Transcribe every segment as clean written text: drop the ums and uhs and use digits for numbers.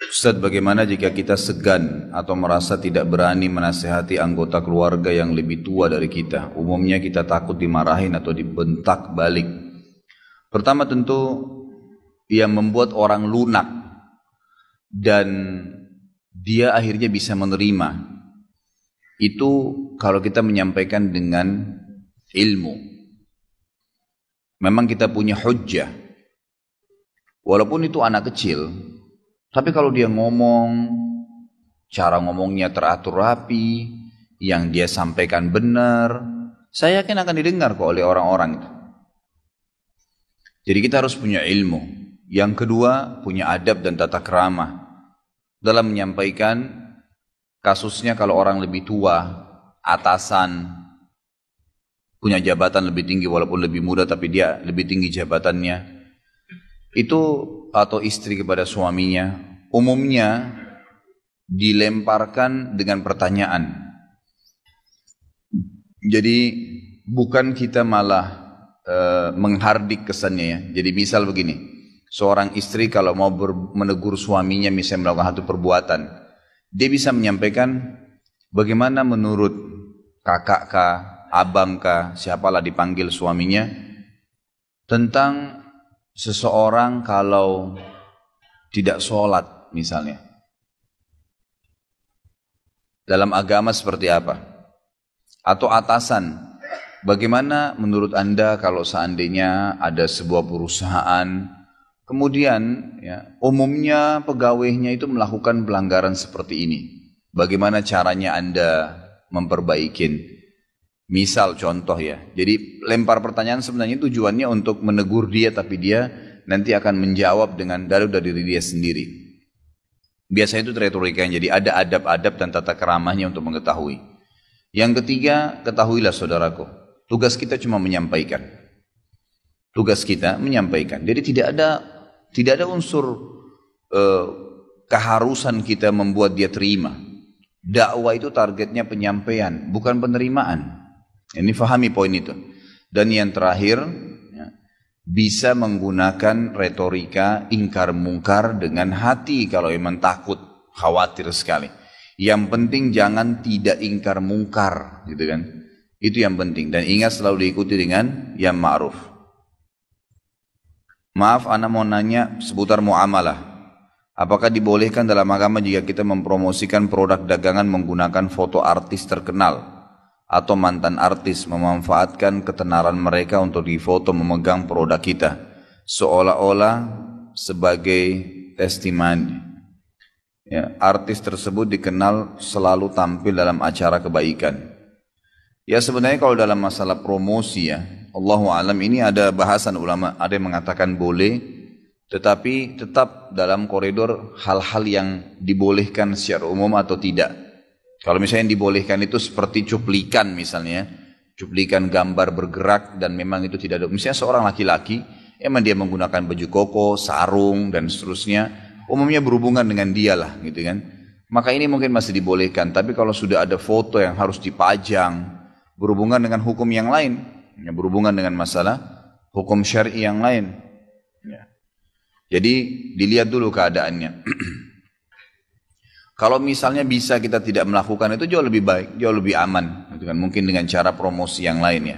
Ustaz, bagaimana jika kita segan atau merasa tidak berani menasihati anggota keluarga yang lebih tua dari kita? Umumnya kita takut dimarahin atau dibentak balik. Pertama tentu yang membuat orang lunak dan dia akhirnya bisa menerima itu kalau kita menyampaikan dengan ilmu. Memang kita punya hujjah. Walaupun itu anak kecil, tapi kalau dia ngomong, cara ngomongnya teratur rapi, yang dia sampaikan benar, saya yakin akan didengar kok oleh orang-orang itu. Jadi kita harus punya ilmu. Yang kedua, punya adab dan tata krama dalam menyampaikan kasusnya. Kalau orang lebih tua, atasan, punya jabatan lebih tinggi walaupun lebih muda tapi dia lebih tinggi jabatannya, itu atau istri kepada suaminya, umumnya dilemparkan dengan pertanyaan. Jadi bukan kita malah menghardik kesannya ya. Jadi misal begini, seorang istri kalau mau menegur suaminya misalnya melakukan satu perbuatan, dia bisa menyampaikan bagaimana menurut kakak kah, abang kah, siapalah dipanggil suaminya, tentang seseorang kalau tidak sholat misalnya. Dalam agama seperti apa? Atau atasan, bagaimana menurut Anda kalau seandainya ada sebuah perusahaan, kemudian ya, umumnya pegawainya itu melakukan pelanggaran seperti ini. Bagaimana caranya Anda memperbaikin? Misal contoh ya. Jadi lempar pertanyaan sebenarnya tujuannya untuk menegur dia, tapi dia nanti akan menjawab dengan dari dia sendiri. Biasanya itu retorika yang jadi ada adab-adab dan tata keramahnya untuk mengetahui. Yang ketiga, ketahuilah saudaraku, tugas kita cuma menyampaikan. Tugas kita menyampaikan. Jadi tidak ada unsur keharusan kita membuat dia terima. Dakwah itu targetnya penyampaian, bukan penerimaan. Ini fahami poin itu. Dan yang terakhir, ya, bisa menggunakan retorika ingkar mungkar dengan hati kalau memang takut, khawatir sekali. Yang penting jangan tidak ingkar mungkar, gitu kan? Itu yang penting. Dan ingat selalu diikuti dengan yang ma'ruf. Maaf, ana mau nanya seputar muamalah. Apakah dibolehkan dalam agama jika kita mempromosikan produk dagangan menggunakan foto artis terkenal atau mantan artis, memanfaatkan ketenaran mereka untuk difoto memegang produk kita seolah-olah sebagai testimoni? Ya, artis tersebut dikenal selalu tampil dalam acara kebaikan. Ya sebenarnya kalau dalam masalah promosi ya, Allahu alam, ini ada bahasan ulama, ada yang mengatakan boleh, tetapi tetap dalam koridor hal-hal yang dibolehkan secara umum atau tidak. Kalau misalnya yang dibolehkan itu seperti cuplikan misalnya, cuplikan gambar bergerak dan memang itu tidak ada. Misalnya seorang laki-laki, emang dia menggunakan baju koko, sarung dan seterusnya, umumnya berhubungan dengan dia lah gitu kan. Maka ini mungkin masih dibolehkan, tapi kalau sudah ada foto yang harus dipajang, berhubungan dengan hukum yang lain, ya, berhubungan dengan masalah hukum syar'i yang lain. Ya. Jadi dilihat dulu keadaannya. Kalau misalnya bisa kita tidak melakukan itu jauh lebih baik, jauh lebih aman, gitu kan? Mungkin dengan cara promosi yang lainnya.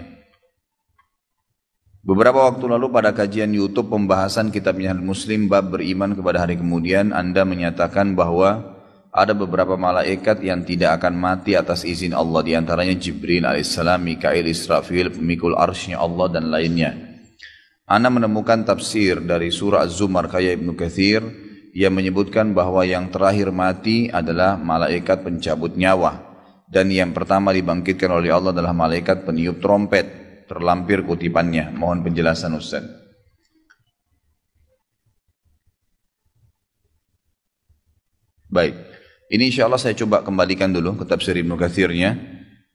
Beberapa waktu lalu pada kajian YouTube pembahasan kitab Minhajul Muslim bab beriman kepada hari kemudian, Anda menyatakan bahwa ada beberapa malaikat yang tidak akan mati atas izin Allah, di antaranya Jibril alaihissalam, Mikail, Israfil, pemikul arsy Allah dan lainnya. Anda menemukan tafsir dari surah Az-Zumar karya Ibnu Katsir yang menyebutkan bahwa yang terakhir mati adalah malaikat pencabut nyawa, dan yang pertama dibangkitkan oleh Allah adalah malaikat peniup trompet. Terlampir kutipannya. Mohon penjelasan Ustaz. Baik, ini insya Allah saya coba kembalikan dulu ke tafsir Ibnu Katsirnya.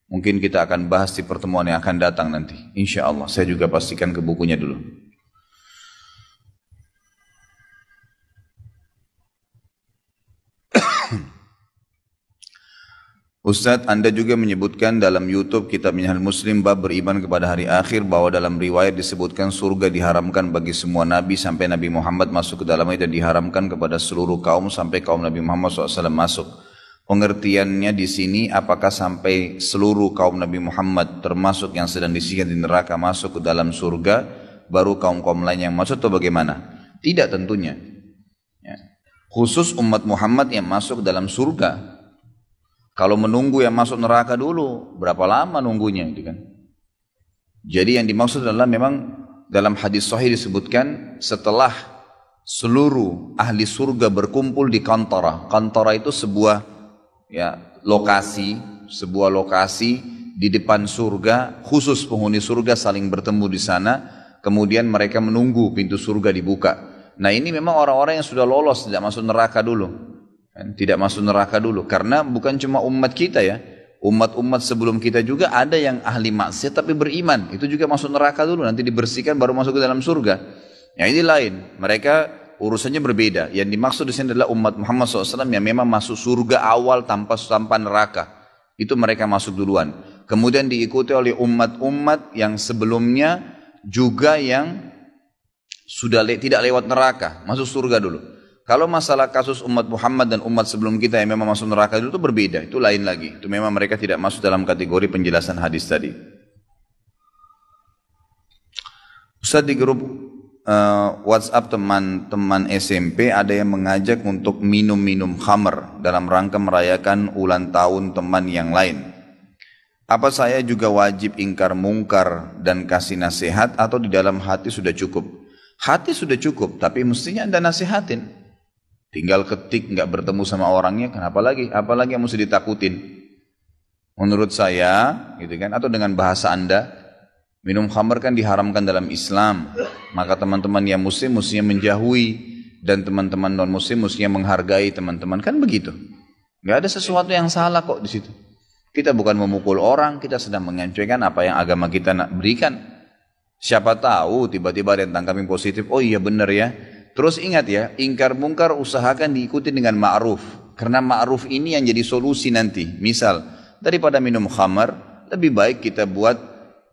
Mungkin kita akan bahas di pertemuan yang akan datang nanti. Insya Allah saya juga pastikan ke bukunya dulu. Ustadz, Anda juga menyebutkan dalam YouTube kitab Minhajul Muslim bab beriman kepada hari akhir bahwa dalam riwayat disebutkan surga diharamkan bagi semua nabi sampai Nabi Muhammad masuk ke dalamnya dan diharamkan kepada seluruh kaum sampai kaum Nabi Muhammad SAW masuk. Pengertiannya di sini apakah sampai seluruh kaum Nabi Muhammad termasuk yang sedang disiksa di neraka masuk ke dalam surga baru kaum-kaum lain yang masuk atau bagaimana? Tidak tentunya. Ya. Khusus umat Muhammad yang masuk dalam surga. Kalau menunggu yang masuk neraka dulu, berapa lama nunggunya itu kan? Jadi yang dimaksud adalah memang dalam hadis sahih disebutkan setelah seluruh ahli surga berkumpul di kantara. Kantara itu sebuah sebuah lokasi di depan surga, khusus penghuni surga saling bertemu di sana, kemudian mereka menunggu pintu surga dibuka. Nah ini memang orang-orang yang sudah lolos tidak masuk neraka dulu. Tidak masuk neraka dulu karena bukan cuma umat kita ya, umat-umat sebelum kita juga ada yang ahli maksiat tapi beriman, itu juga masuk neraka dulu, nanti dibersihkan baru masuk ke dalam surga. Ya ini lain, mereka urusannya berbeda. Yang dimaksud di sini adalah umat Muhammad SAW yang memang masuk surga awal tanpa neraka, itu mereka masuk duluan. Kemudian diikuti oleh umat-umat yang sebelumnya juga yang sudah tidak lewat neraka, masuk surga dulu. Kalau masalah kasus umat Muhammad dan umat sebelum kita yang memang masuk neraka itu berbeda, itu lain lagi. Itu memang mereka tidak masuk dalam kategori penjelasan hadis tadi. Ustaz, di grup WhatsApp teman-teman SMP ada yang mengajak untuk minum-minum khamr dalam rangka merayakan ulang tahun teman yang lain. Apa saya juga wajib ingkar mungkar dan kasih nasihat atau di dalam hati sudah cukup? Hati sudah cukup, tapi mestinya Anda nasihatin. Tinggal ketik, nggak bertemu sama orangnya, kenapa lagi? Apalagi yang mesti ditakutin? Menurut saya, gitu kan? Atau dengan bahasa Anda, minum khamr kan diharamkan dalam Islam. Maka teman-teman yang muslim mestinya menjauhi dan teman-teman non muslim mestinya menghargai teman-teman, kan begitu? Nggak ada sesuatu yang salah kok di situ. Kita bukan memukul orang, kita sedang menyampaikan apa yang agama kita nak berikan. Siapa tahu tiba-tiba ada yang tangkapin positif, oh iya benar ya. Terus ingat ya, ingkar mungkar usahakan diikuti dengan ma'ruf. Karena ma'ruf ini yang jadi solusi nanti. Misal, daripada minum khamar, lebih baik kita buat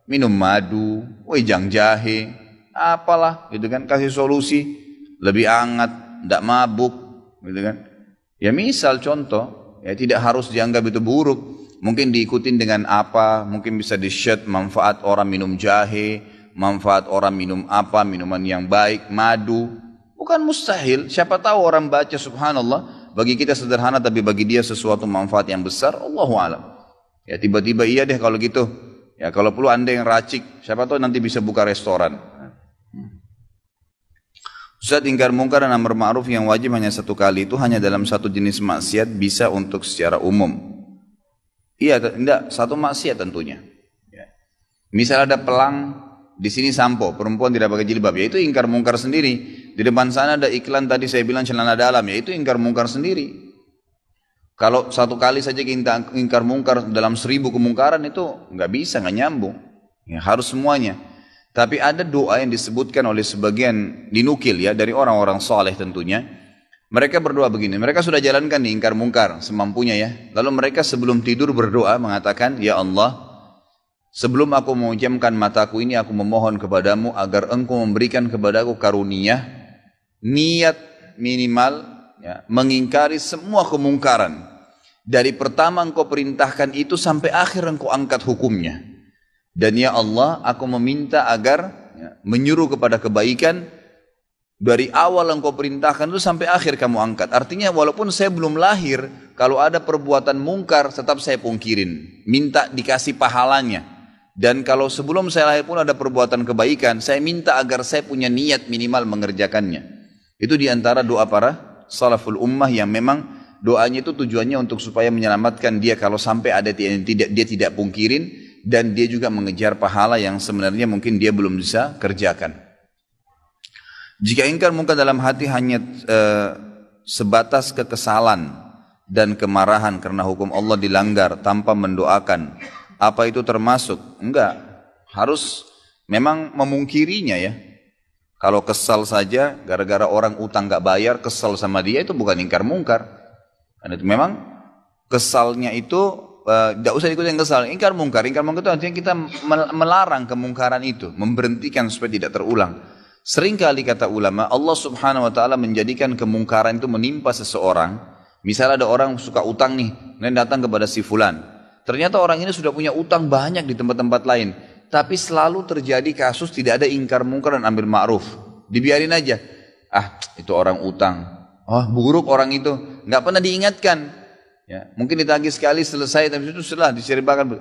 minum madu, wejang jahe, apalah, gitu kan, kasih solusi. Lebih hangat, tidak mabuk, gitu kan. Ya misal contoh, ya tidak harus dianggap itu buruk. Mungkin diikutin dengan apa, mungkin bisa di-share manfaat orang minum jahe, manfaat orang minum apa, minuman yang baik, madu. Bukan mustahil, siapa tahu orang baca subhanallah, bagi kita sederhana tapi bagi dia sesuatu manfaat yang besar, Allahu a'lam. Ya tiba-tiba iya deh kalau gitu. Ya kalau perlu Anda yang racik, siapa tahu nanti bisa buka restoran. Ustaz, ingkar mungkar dan amar ma'ruf yang wajib hanya satu kali itu hanya dalam satu jenis maksiat, bisa untuk secara umum. Iya, tidak, satu maksiat tentunya. Ya. Misal ada pelang, di sini sampo, perempuan tidak pakai jilbab, ya itu ingkar mungkar sendiri. Di depan sana ada iklan tadi saya bilang celana dalam, ya itu ingkar mungkar sendiri. Kalau satu kali saja kita ingkar mungkar dalam 1000 kemungkaran itu nggak bisa, nggak nyambung. Ya, harus semuanya. Tapi ada doa yang disebutkan oleh sebagian dinukil ya dari orang-orang saleh tentunya. Mereka berdoa begini, mereka sudah jalankan di ingkar mungkar semampunya ya. Lalu mereka sebelum tidur berdoa mengatakan, ya Allah, sebelum aku memejamkan mataku ini, aku memohon kepadamu agar engkau memberikan kepadaku karunia, niat minimal, ya, mengingkari semua kemungkaran. Dari pertama engkau perintahkan itu sampai akhir engkau angkat hukumnya. Dan ya Allah, aku meminta agar menyuruh kepada kebaikan, dari awal engkau perintahkan itu sampai akhir kamu angkat. Artinya walaupun saya belum lahir, kalau ada perbuatan mungkar tetap saya pungkirin. Minta dikasih pahalanya. Dan kalau sebelum saya lahir pun ada perbuatan kebaikan, saya minta agar saya punya niat minimal mengerjakannya. Itu diantara doa para salaful ummah yang memang doanya itu tujuannya untuk supaya menyelamatkan dia kalau sampai ada dia tidak pungkirin, dan dia juga mengejar pahala yang sebenarnya mungkin dia belum bisa kerjakan. Jika ingkar mungkar dalam hati hanya sebatas kekesalan dan kemarahan karena hukum Allah dilanggar tanpa mendoakan, apa itu termasuk? Enggak, harus memang memungkirinya ya. Kalau kesal saja gara-gara orang utang gak bayar, kesal sama dia, itu bukan ingkar mungkar. Karena itu memang kesalnya itu tidak usah ikut yang kesal. Ingkar mungkar itu artinya kita melarang kemungkaran itu, memberhentikan supaya tidak terulang. Seringkali kata ulama, Allah subhanahu wa ta'ala menjadikan kemungkaran itu menimpa seseorang. Misalnya ada orang suka utang nih, dan datang kepada si fulan. Ternyata orang ini sudah punya utang banyak di tempat-tempat lain. Tapi selalu terjadi kasus tidak ada ingkar mungkar dan ambil ma'ruf. Dibiarin aja. Itu orang utang. Buruk orang itu. Nggak pernah diingatkan. Ya, mungkin ditagih sekali selesai, tapi itu setelah diceritakan.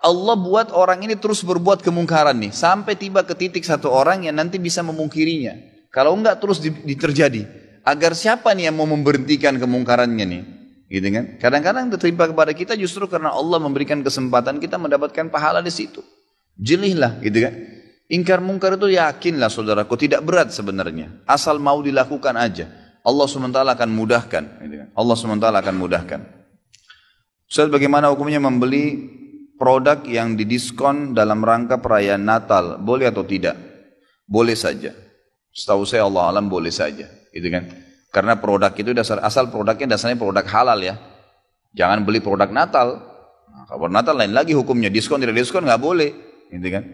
Allah buat orang ini terus berbuat kemungkaran nih. Sampai tiba ke titik satu orang yang nanti bisa memungkirinya. Kalau enggak terus terjadi. Agar siapa nih yang mau memberhentikan kemungkarannya nih? Gitu kan? Kadang-kadang tertimpa kepada kita justru karena Allah memberikan kesempatan kita mendapatkan pahala di situ. Jelihlah, gitu kan? Ingkar mungkar itu yakinlah saudaraku, tidak berat sebenarnya. Asal mau dilakukan aja. Allah SWT akan mudahkan. Gitu kan? Allah SWT akan mudahkan. Ustaz, bagaimana hukumnya membeli produk yang didiskon dalam rangka perayaan Natal? Boleh atau tidak? Boleh saja. Setahu saya Allah alam boleh saja. Gitu kan? Karena produk itu asal produknya dasarnya produk halal ya. Jangan beli produk Natal. Kalau Natal lain lagi hukumnya, diskon tidak diskon nggak boleh. Gitu kan?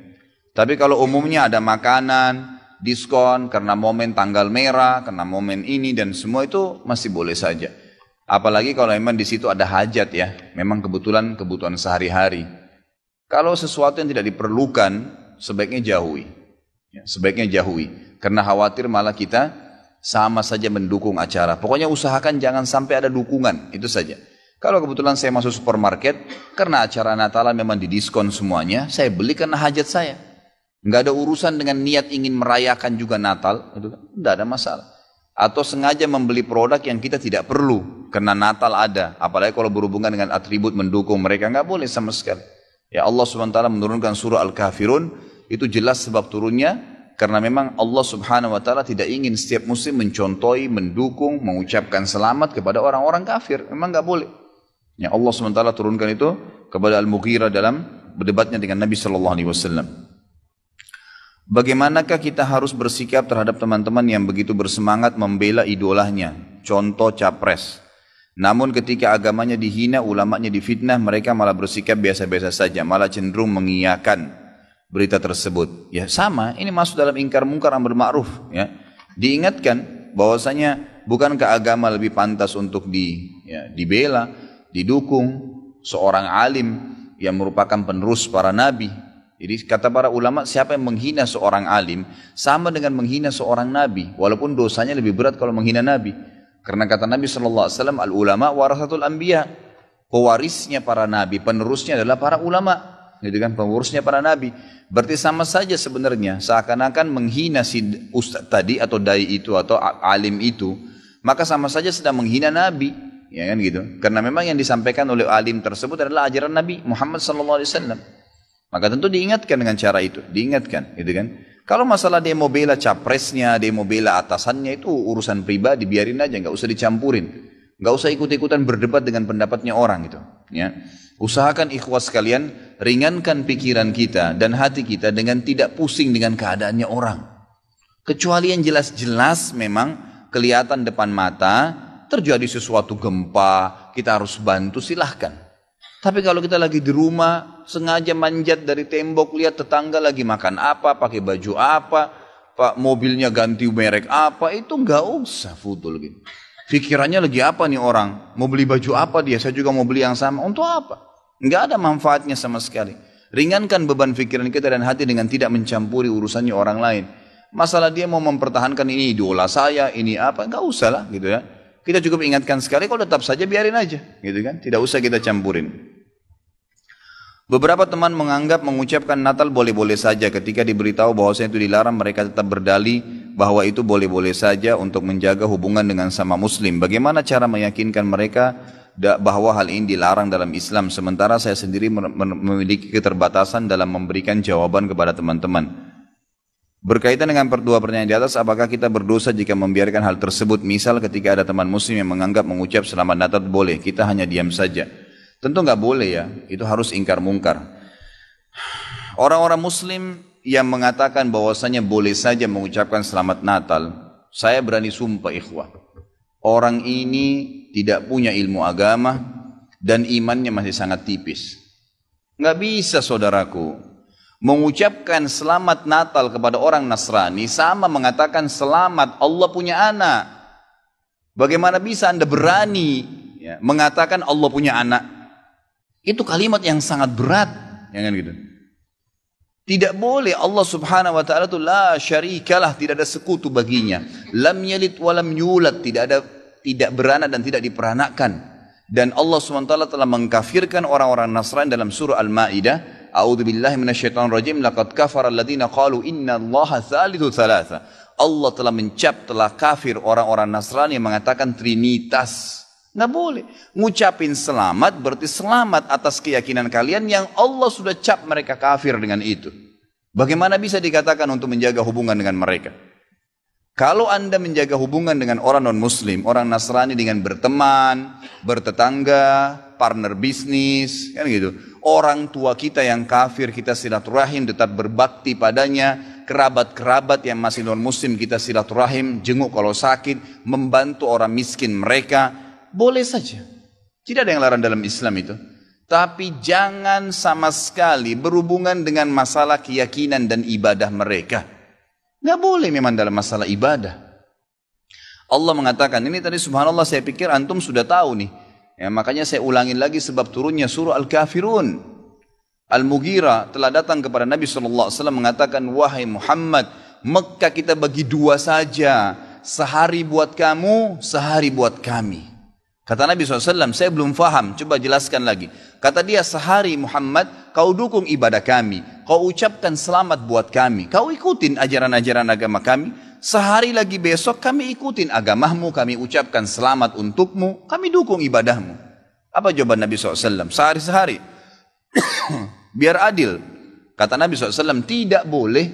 Tapi kalau umumnya ada makanan, diskon karena momen tanggal merah, karena momen ini dan semua itu masih boleh saja. Apalagi kalau memang di situ ada hajat ya, memang kebutuhan sehari-hari. Kalau sesuatu yang tidak diperlukan, sebaiknya jauhi. Ya, sebaiknya jauhi. Karena khawatir malah kita sama saja mendukung acara. Pokoknya usahakan jangan sampai ada dukungan, itu saja. Kalau kebetulan saya masuk supermarket, karena acara Natalan memang didiskon semuanya, saya beli karena hajat saya. Nggak ada urusan dengan niat ingin merayakan juga Natal, itu kan? Nggak ada masalah. Atau sengaja membeli produk yang kita tidak perlu, karena Natal ada. Apalagi kalau berhubungan dengan atribut mendukung mereka, nggak boleh sama sekali. Ya Allah SWT menurunkan surah Al-Kafirun, itu jelas sebab turunnya, karena memang Allah Subhanahu Wa Taala tidak ingin setiap muslim mencontohi, mendukung, mengucapkan selamat kepada orang-orang kafir. Memang nggak boleh. Ya Allah SWT turunkan itu kepada Al-Mughirah dalam berdebatnya dengan Nabi SAW. Bagaimanakah kita harus bersikap terhadap teman-teman yang begitu bersemangat membela idolanya, contoh capres. Namun ketika agamanya dihina, ulamanya difitnah, mereka malah bersikap biasa-biasa saja, malah cenderung mengiyakan berita tersebut. Ya sama, ini masuk dalam ingkar mungkar amar ma'ruf. Ya. Diingatkan bahwasanya bukankah agama lebih pantas untuk dibela, didukung seorang alim yang merupakan penerus para nabi. Jadi kata para ulama, siapa yang menghina seorang alim sama dengan menghina seorang nabi, walaupun dosanya lebih berat kalau menghina nabi. Karena kata Nabi SAW, al-ulama warasatul anbiya, pewarisnya para nabi, penerusnya adalah para ulama, gitu kan, penerusnya para nabi. Berarti sama saja sebenarnya, seakan-akan menghina si ustaz tadi atau dai itu atau alim itu, maka sama saja sedang menghina nabi. Ya kan gitu. Karena memang yang disampaikan oleh alim tersebut adalah ajaran Nabi Muhammad SAW. Maka tentu diingatkan dengan cara itu, diingatkan, gitu kan. Kalau masalah dia mau bela capresnya, dia mau bela atasannya, itu urusan pribadi, biarin aja, nggak usah dicampurin, nggak usah ikut-ikutan berdebat dengan pendapatnya orang gitu. Ya, usahakan ikhwas sekalian, ringankan pikiran kita dan hati kita dengan tidak pusing dengan keadaannya orang. Kecuali yang jelas-jelas memang kelihatan depan mata. Terjadi sesuatu gempa, kita harus bantu, silahkan. Tapi kalau kita lagi di rumah, sengaja manjat dari tembok, lihat tetangga lagi makan apa, pakai baju apa, pak mobilnya ganti merek apa, itu nggak usah futul gitu. Pikirannya lagi apa nih orang, mau beli baju apa dia, saya juga mau beli yang sama, untuk apa? Nggak ada manfaatnya sama sekali. Ringankan beban pikiran kita dan hati dengan tidak mencampuri urusannya orang lain. Masalah dia mau mempertahankan ini idola saya, ini apa, nggak usah lah gitu ya. Kita cukup ingatkan sekali, kalau tetap saja biarin aja, gitu kan? Tidak usah kita campurin. Beberapa teman menganggap mengucapkan Natal boleh-boleh saja. Ketika diberitahu bahwasanya itu dilarang, mereka tetap berdalih bahwa itu boleh-boleh saja untuk menjaga hubungan dengan sama Muslim. Bagaimana cara meyakinkan mereka bahwa hal ini dilarang dalam Islam? Sementara saya sendiri memiliki keterbatasan dalam memberikan jawaban kepada teman-teman. Berkaitan dengan dua pertanyaan di atas, apakah kita berdosa jika membiarkan hal tersebut? Misal ketika ada teman muslim yang menganggap mengucap selamat Natal boleh, kita hanya diam saja. Tentu nggak boleh ya, itu harus ingkar mungkar. Orang-orang muslim yang mengatakan bahwasanya boleh saja mengucapkan selamat Natal, saya berani sumpah ikhwah, orang ini tidak punya ilmu agama dan imannya masih sangat tipis. Nggak bisa saudaraku mengucapkan selamat Natal kepada orang Nasrani sama mengatakan selamat Allah punya anak. Bagaimana bisa Anda berani mengatakan Allah punya anak? Itu kalimat yang sangat berat, ya kan gitu. Tidak boleh. Allah subhanahu wa ta'ala itu la syarikalah, tidak ada sekutu baginya. Lam yalid walam yulad, tidak beranak dan tidak diperanakan. Dan Allah subhanahu wa ta'ala telah mengkafirkan orang-orang Nasrani dalam surah Al-Ma'idah. A'udzubillahi minasyaitonirrajim, laqad kafara alladziina qalu innallaha tsalitsu tsalatsa. Allah telah kafir orang-orang Nasrani yang mengatakan trinitas. Nggak boleh. Ngucapin selamat berarti selamat atas keyakinan kalian yang Allah sudah cap mereka kafir dengan itu. Bagaimana bisa dikatakan untuk menjaga hubungan dengan mereka? Kalau Anda menjaga hubungan dengan orang non-muslim, orang Nasrani dengan berteman, bertetangga, partner bisnis, kan gitu. Orang tua kita yang kafir kita silaturahim, tetap berbakti padanya. Kerabat-kerabat yang masih non-muslim kita silaturahim, jenguk kalau sakit, membantu orang miskin mereka. Boleh saja. Tidak ada yang larang dalam Islam itu. Tapi jangan sama sekali berhubungan dengan masalah keyakinan dan ibadah mereka. Nggak boleh memang dalam masalah ibadah. Allah mengatakan, ini tadi subhanallah saya pikir antum sudah tahu nih. Ya, makanya saya ulangin lagi sebab turunnya surah Al-Kafirun. Al-Mughirah telah datang kepada Nabi SAW mengatakan, wahai Muhammad, Mekah kita bagi dua saja. Sehari buat kamu, sehari buat kami. Kata Nabi SAW, saya belum faham, coba jelaskan lagi. Kata dia, sehari Muhammad, kau dukung ibadah kami. Kau ucapkan selamat buat kami. Kau ikutin ajaran-ajaran agama kami. Sehari lagi besok kami ikutin agamamu, kami ucapkan selamat untukmu. Kami dukung ibadahmu. Apa jawaban Nabi SAW? Sehari-sehari. Biar adil. Kata Nabi SAW, tidak boleh.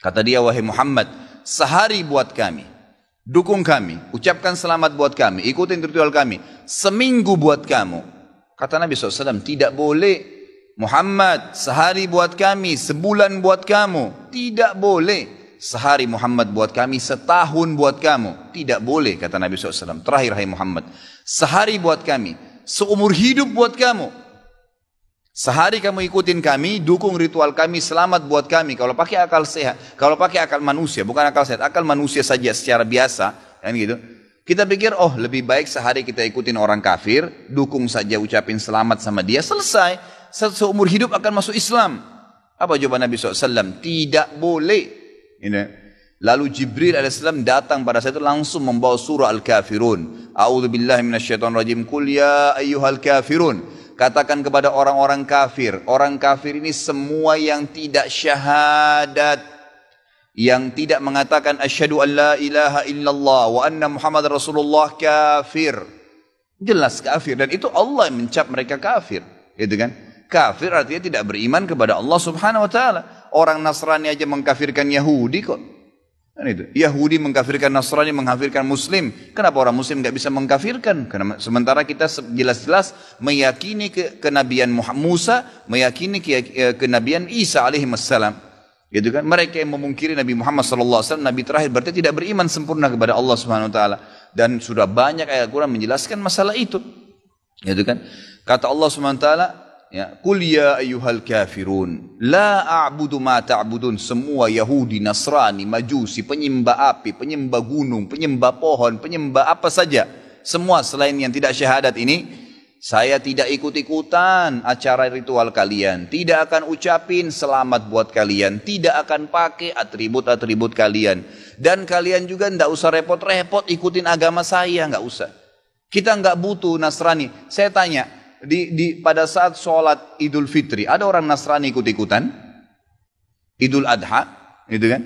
Kata dia, wahai Muhammad, sehari buat kami. Dukung kami, ucapkan selamat buat kami, ikutin ritual kami. Seminggu buat kamu. Kata Nabi SAW, tidak boleh. Muhammad, sehari buat kami, sebulan buat kamu. Tidak boleh. Sehari Muhammad buat kami, setahun buat kamu. Tidak boleh, kata Nabi SAW. Terakhir, hai Muhammad, sehari buat kami, seumur hidup buat kamu. Sehari kamu ikutin kami, dukung ritual kami, selamat buat kami. Kalau pakai akal sehat, kalau pakai akal manusia, bukan akal sehat, akal manusia saja secara biasa, kan gitu. Kita pikir, oh lebih baik sehari kita ikutin orang kafir, dukung saja, ucapin selamat sama dia, selesai. Seumur hidup akan masuk Islam. Apa jawaban Nabi SAW? Tidak boleh. Lalu Jibril AS datang pada saat itu langsung membawa surah Al-Kafirun. A'udzubillahi minasyaitonirrajim. Qul ya ayyuhal kafirun. Katakan kepada orang-orang kafir. Orang kafir ini semua yang tidak syahadat. Yang tidak mengatakan asyhadu an la ilaha illallah wa anna Muhammad Rasulullah kafir. Jelas kafir. Dan itu Allah yang mencap mereka kafir. Gitu kan? Kafir artinya tidak beriman kepada Allah subhanahu wa ta'ala. Orang Nasrani aja mengkafirkan Yahudi kok. Kan itu. Yahudi mengkafirkan Nasrani, mengkafirkan Muslim. Kenapa orang Muslim tidak bisa mengkafirkan? Karena sementara kita jelas-jelas meyakini kenabian Musa, meyakini kenabian Isa alaihissalam. Gitu kan? Mereka yang memungkiri Nabi Muhammad SAW, Nabi terakhir, berarti tidak beriman sempurna kepada Allah Subhanahu Wa Taala. Dan sudah banyak ayat Quran menjelaskan masalah itu. Gitu kan? Kata Allah Subhanahu Wa Taala, ya, Qul ya ayyuhal kafirun la a'budu ma ta'budun. Semua Yahudi, Nasrani, Majusi, penyembah api, penyembah gunung, penyembah pohon, penyembah apa saja, semua selain yang tidak syahadat ini, saya tidak ikut-ikutan acara ritual kalian, tidak akan ucapin selamat buat kalian, tidak akan pakai atribut-atribut kalian, dan kalian juga tidak usah repot-repot ikutin agama saya, nggak usah. Kita nggak butuh Nasrani. Saya tanya, pada saat sholat Idul Fitri, ada orang Nasrani ikut-ikutan? Idul Adha, gitu kan?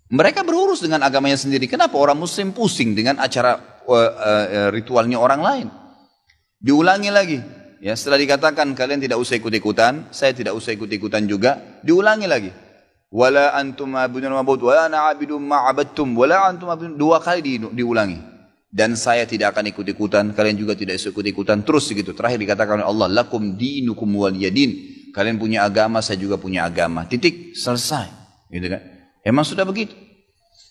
Mereka berurus dengan agamanya sendiri. Kenapa orang Muslim pusing dengan acara ritualnya orang lain? Diulangi lagi. Ya, setelah dikatakan kalian tidak usah ikut-ikutan, saya tidak usah ikut-ikutan juga. Diulangi lagi. Wala antum ma'budun ma'bud, wala na'abidum ma'abadtum, wala antum ma'budun. Dua kali diulangi. Dan saya tidak akan ikut-ikutan, kalian juga tidak ikut-ikutan, terus begitu. Terakhir dikatakan oleh Allah, lakum dinukum waliyadin. Kalian punya agama, saya juga punya agama. Titik, selesai. Gitu kan? Emang sudah begitu.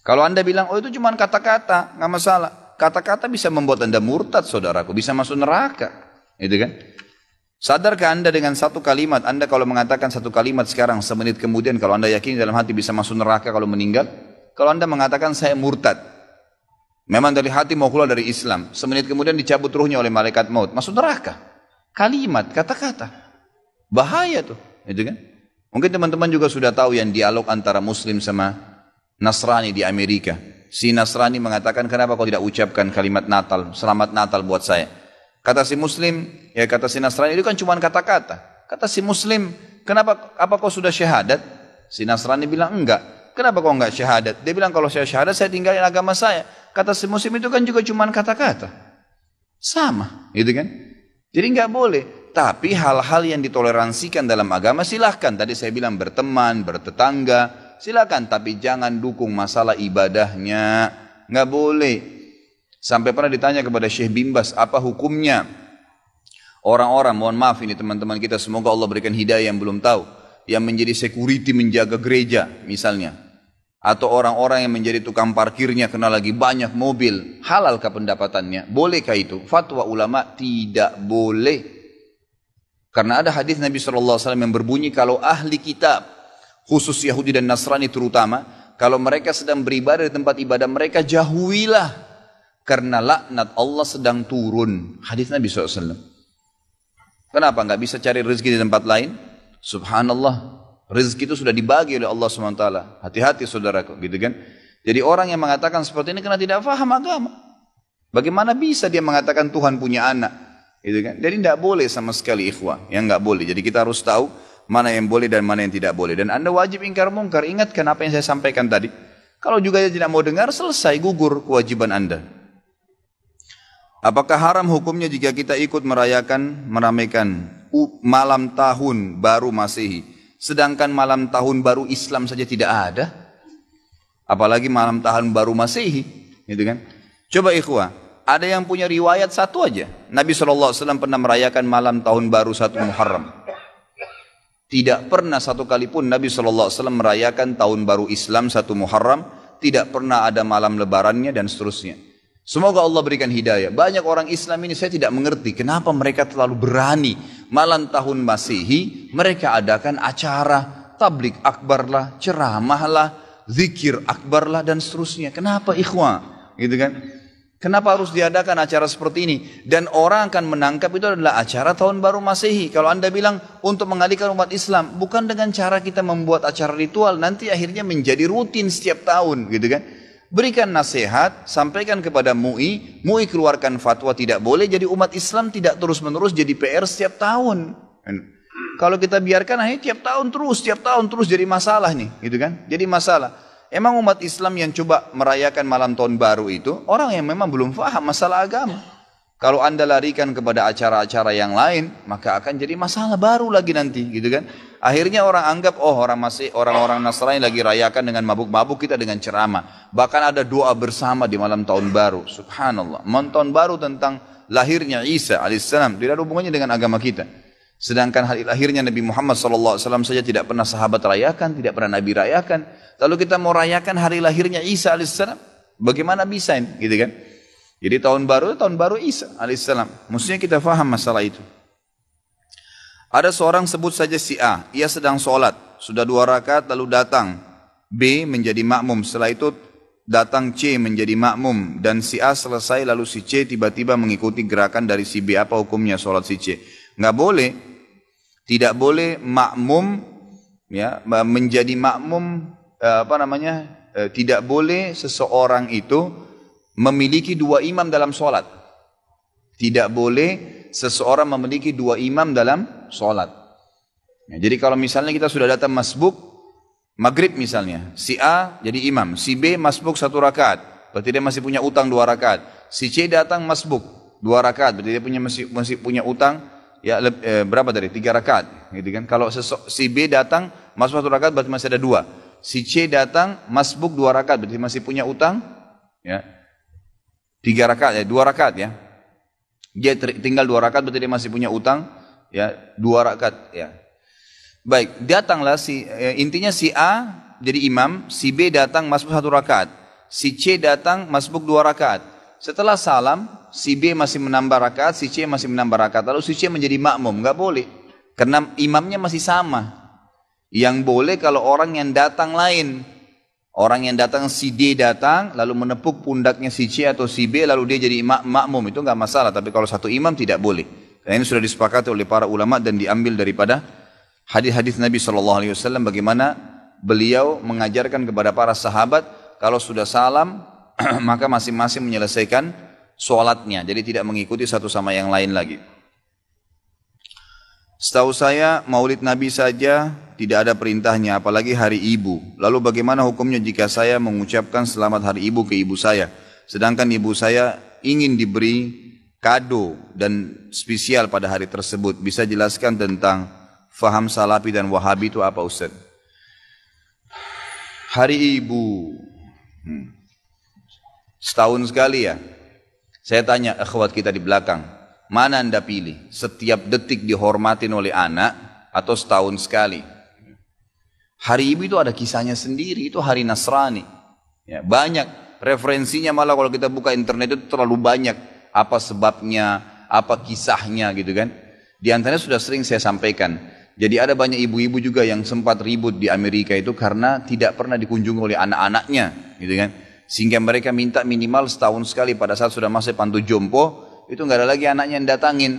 Kalau Anda bilang, oh itu cuma kata-kata, nggak masalah. Kata-kata bisa membuat Anda murtad, saudaraku, bisa masuk neraka. Itu kan? Sadarkah Anda dengan satu kalimat, Anda kalau mengatakan satu kalimat sekarang, semenit kemudian kalau Anda yakin dalam hati bisa masuk neraka kalau meninggal? Kalau Anda mengatakan saya murtad, memang dari hati mau keluar dari Islam, semenit kemudian dicabut ruhnya oleh malaikat maut, masuk neraka. Kalimat, kata-kata. Bahaya tuh, itu kan? Mungkin teman-teman juga sudah tahu yang dialog antara Muslim sama Nasrani di Amerika. Si Nasrani mengatakan, kenapa kau tidak ucapkan kalimat Natal, selamat Natal buat saya? Kata si Muslim, ya kata si Nasrani, itu kan cuma kata-kata. Kata si Muslim, kenapa, apa kau sudah syahadat? Si Nasrani bilang, enggak. Kenapa kau enggak syahadat? Dia bilang, kalau saya syahadat, saya tinggalin agama saya. Kata si Muslim, itu kan juga cuma kata-kata. Sama, gitu kan? Jadi enggak boleh. Tapi hal-hal yang ditoleransikan dalam agama silahkan. Tadi saya bilang berteman, bertetangga, silahkan. Tapi jangan dukung masalah ibadahnya. Enggak boleh. Sampai pernah ditanya kepada Syekh bin Baz, apa hukumnya orang-orang, mohon maaf ini teman-teman kita, semoga Allah berikan hidayah yang belum tahu, yang menjadi security menjaga gereja misalnya, atau orang-orang yang menjadi tukang parkirnya karena lagi banyak mobil, halalkah pendapatannya? Bolehkah itu? Fatwa ulama tidak boleh. Karena ada hadis Nabi SAW yang berbunyi, kalau ahli kitab, khusus Yahudi dan Nasrani terutama, kalau mereka sedang beribadah di tempat ibadah mereka, jauhilah. Karena laknat Allah sedang turun. Hadis Nabi SAW. Kenapa nggak bisa cari rezeki di tempat lain? Subhanallah. Rezeki itu sudah dibagi oleh Allah SWT. Hati-hati saudaraku, gitu kan? Jadi orang yang mengatakan seperti ini karena tidak faham agama. Bagaimana bisa dia mengatakan Tuhan punya anak? Gitu kan? Jadi tidak boleh sama sekali ikhwah. Yang nggak boleh. Jadi kita harus tahu mana yang boleh dan mana yang tidak boleh. Dan Anda wajib ingkar mungkar. Ingatkan apa yang saya sampaikan tadi. Kalau juga dia tidak mau dengar, selesai, gugur kewajiban Anda. Apakah haram hukumnya jika kita ikut meramaikan malam tahun baru Masehi, sedangkan malam tahun baru Islam saja tidak ada? Apalagi malam tahun baru Masehi, gitu kan? Coba ikhwah, ada yang punya riwayat satu aja. Nabi SAW pernah merayakan malam tahun baru 1 Muharram. Tidak pernah satu kali pun Nabi SAW merayakan tahun baru Islam 1 Muharram. Tidak pernah ada malam lebarannya dan seterusnya. Semoga Allah berikan hidayah. Banyak orang Islam ini saya tidak mengerti kenapa mereka terlalu berani malam tahun Masehi mereka adakan acara tablik akbar lah, ceramah lah, zikir akbar lah dan seterusnya. Kenapa ikhwah? Gitu kan? Kenapa harus diadakan acara seperti ini? Dan orang akan menangkap itu adalah acara tahun baru Masehi. Kalau Anda bilang untuk mengalihkan umat Islam, bukan dengan cara kita membuat acara ritual, nanti akhirnya menjadi rutin setiap tahun, gitu kan? Berikan nasihat, sampaikan kepada MUI keluarkan fatwa tidak boleh, jadi umat Islam tidak terus-menerus jadi PR setiap tahun. Kalau kita biarkan akhirnya tiap tahun terus jadi masalah nih, gitu kan? Jadi masalah. Emang umat Islam yang coba merayakan malam tahun baru itu orang yang memang belum faham masalah agama. Kalau Anda larikan kepada acara-acara yang lain, maka akan jadi masalah baru lagi nanti, gitu kan? Akhirnya orang anggap, oh orang-orang Nasrani lagi rayakan dengan mabuk-mabuk, kita dengan ceramah. Bahkan ada doa bersama di malam tahun baru. Subhanallah. Malam tahun baru tentang lahirnya Isa alaihissalam tidak ada hubungannya dengan agama kita. Sedangkan hari lahirnya Nabi Muhammad SAW saja tidak pernah sahabat rayakan, tidak pernah Nabi rayakan. Lalu kita mau rayakan hari lahirnya Isa alaihissalam, bagaimana bisa ini, gitu kan? Jadi tahun baru Isa alaihissalam. Mestinya kita faham masalah itu. Ada seorang sebut saja si A, ia sedang sholat, sudah 2 rakaat lalu datang B menjadi makmum, setelah itu datang C menjadi makmum, dan si A selesai lalu si C tiba-tiba mengikuti gerakan dari si B. Apa hukumnya sholat si C? Nggak boleh, tidak boleh makmum ya menjadi makmum tidak boleh seseorang itu memiliki 2 imam dalam sholat. Tidak boleh seseorang memiliki 2 imam dalam sholat. Ya, jadi kalau misalnya kita sudah datang masbuk maghrib misalnya, si A jadi imam, si B masbuk 1 rakaat, berarti dia masih punya utang 2 rakaat. Si C datang masbuk 2 rakaat, berarti dia masih punya utang ya berapa tadi? 3 rakaat, gitu kan? Kalau si B datang masbuk 1 rakaat berarti masih ada 2. Si C datang masbuk 2 rakaat, berarti masih punya utang ya 3 rakaat ya, 2 rakaat ya. Dia tinggal 2 rakaat berarti dia masih punya utang ya 2 rakaat ya. Baik, datanglah intinya si A jadi imam, si B datang masbuk 1 rakaat, si C datang masbuk 2 rakaat. Setelah salam, si B masih menambah rakaat, si C masih menambah rakaat, lalu si C menjadi makmum, nggak boleh. Karena imamnya masih sama. Yang boleh kalau orang yang datang lain. Orang yang datang, si D datang, lalu menepuk pundaknya si C atau si B, lalu dia jadi makmum, itu nggak masalah. Tapi kalau satu imam tidak boleh. Karena ini sudah disepakati oleh para ulama dan diambil daripada hadis-hadis Nabi SAW bagaimana beliau mengajarkan kepada para sahabat kalau sudah salam maka masing-masing menyelesaikan sholatnya. Jadi tidak mengikuti satu sama yang lain lagi. Setahu saya maulid Nabi saja tidak ada perintahnya apalagi hari ibu. Lalu bagaimana hukumnya jika saya mengucapkan selamat hari ibu ke ibu saya. Sedangkan ibu saya ingin diberi kado dan spesial pada hari tersebut. Bisa jelaskan tentang faham Salafi dan Wahabi itu apa Ustaz? Hari ibu. Setahun sekali ya. Saya tanya akhwat kita di belakang, mana anda pilih? Setiap detik dihormatin oleh anak atau setahun sekali? Hari ibu itu ada kisahnya sendiri, itu hari Nasrani. Ya, banyak referensinya, malah kalau kita buka internet itu terlalu banyak. Apa sebabnya, apa kisahnya gitu kan. Di antaranya sudah sering saya sampaikan. Jadi ada banyak ibu-ibu juga yang sempat ribut di Amerika itu karena tidak pernah dikunjungi oleh anak-anaknya gitu kan. Sehingga mereka minta minimal setahun sekali pada saat sudah masuk pantu jompo, itu nggak ada lagi anaknya yang datangin.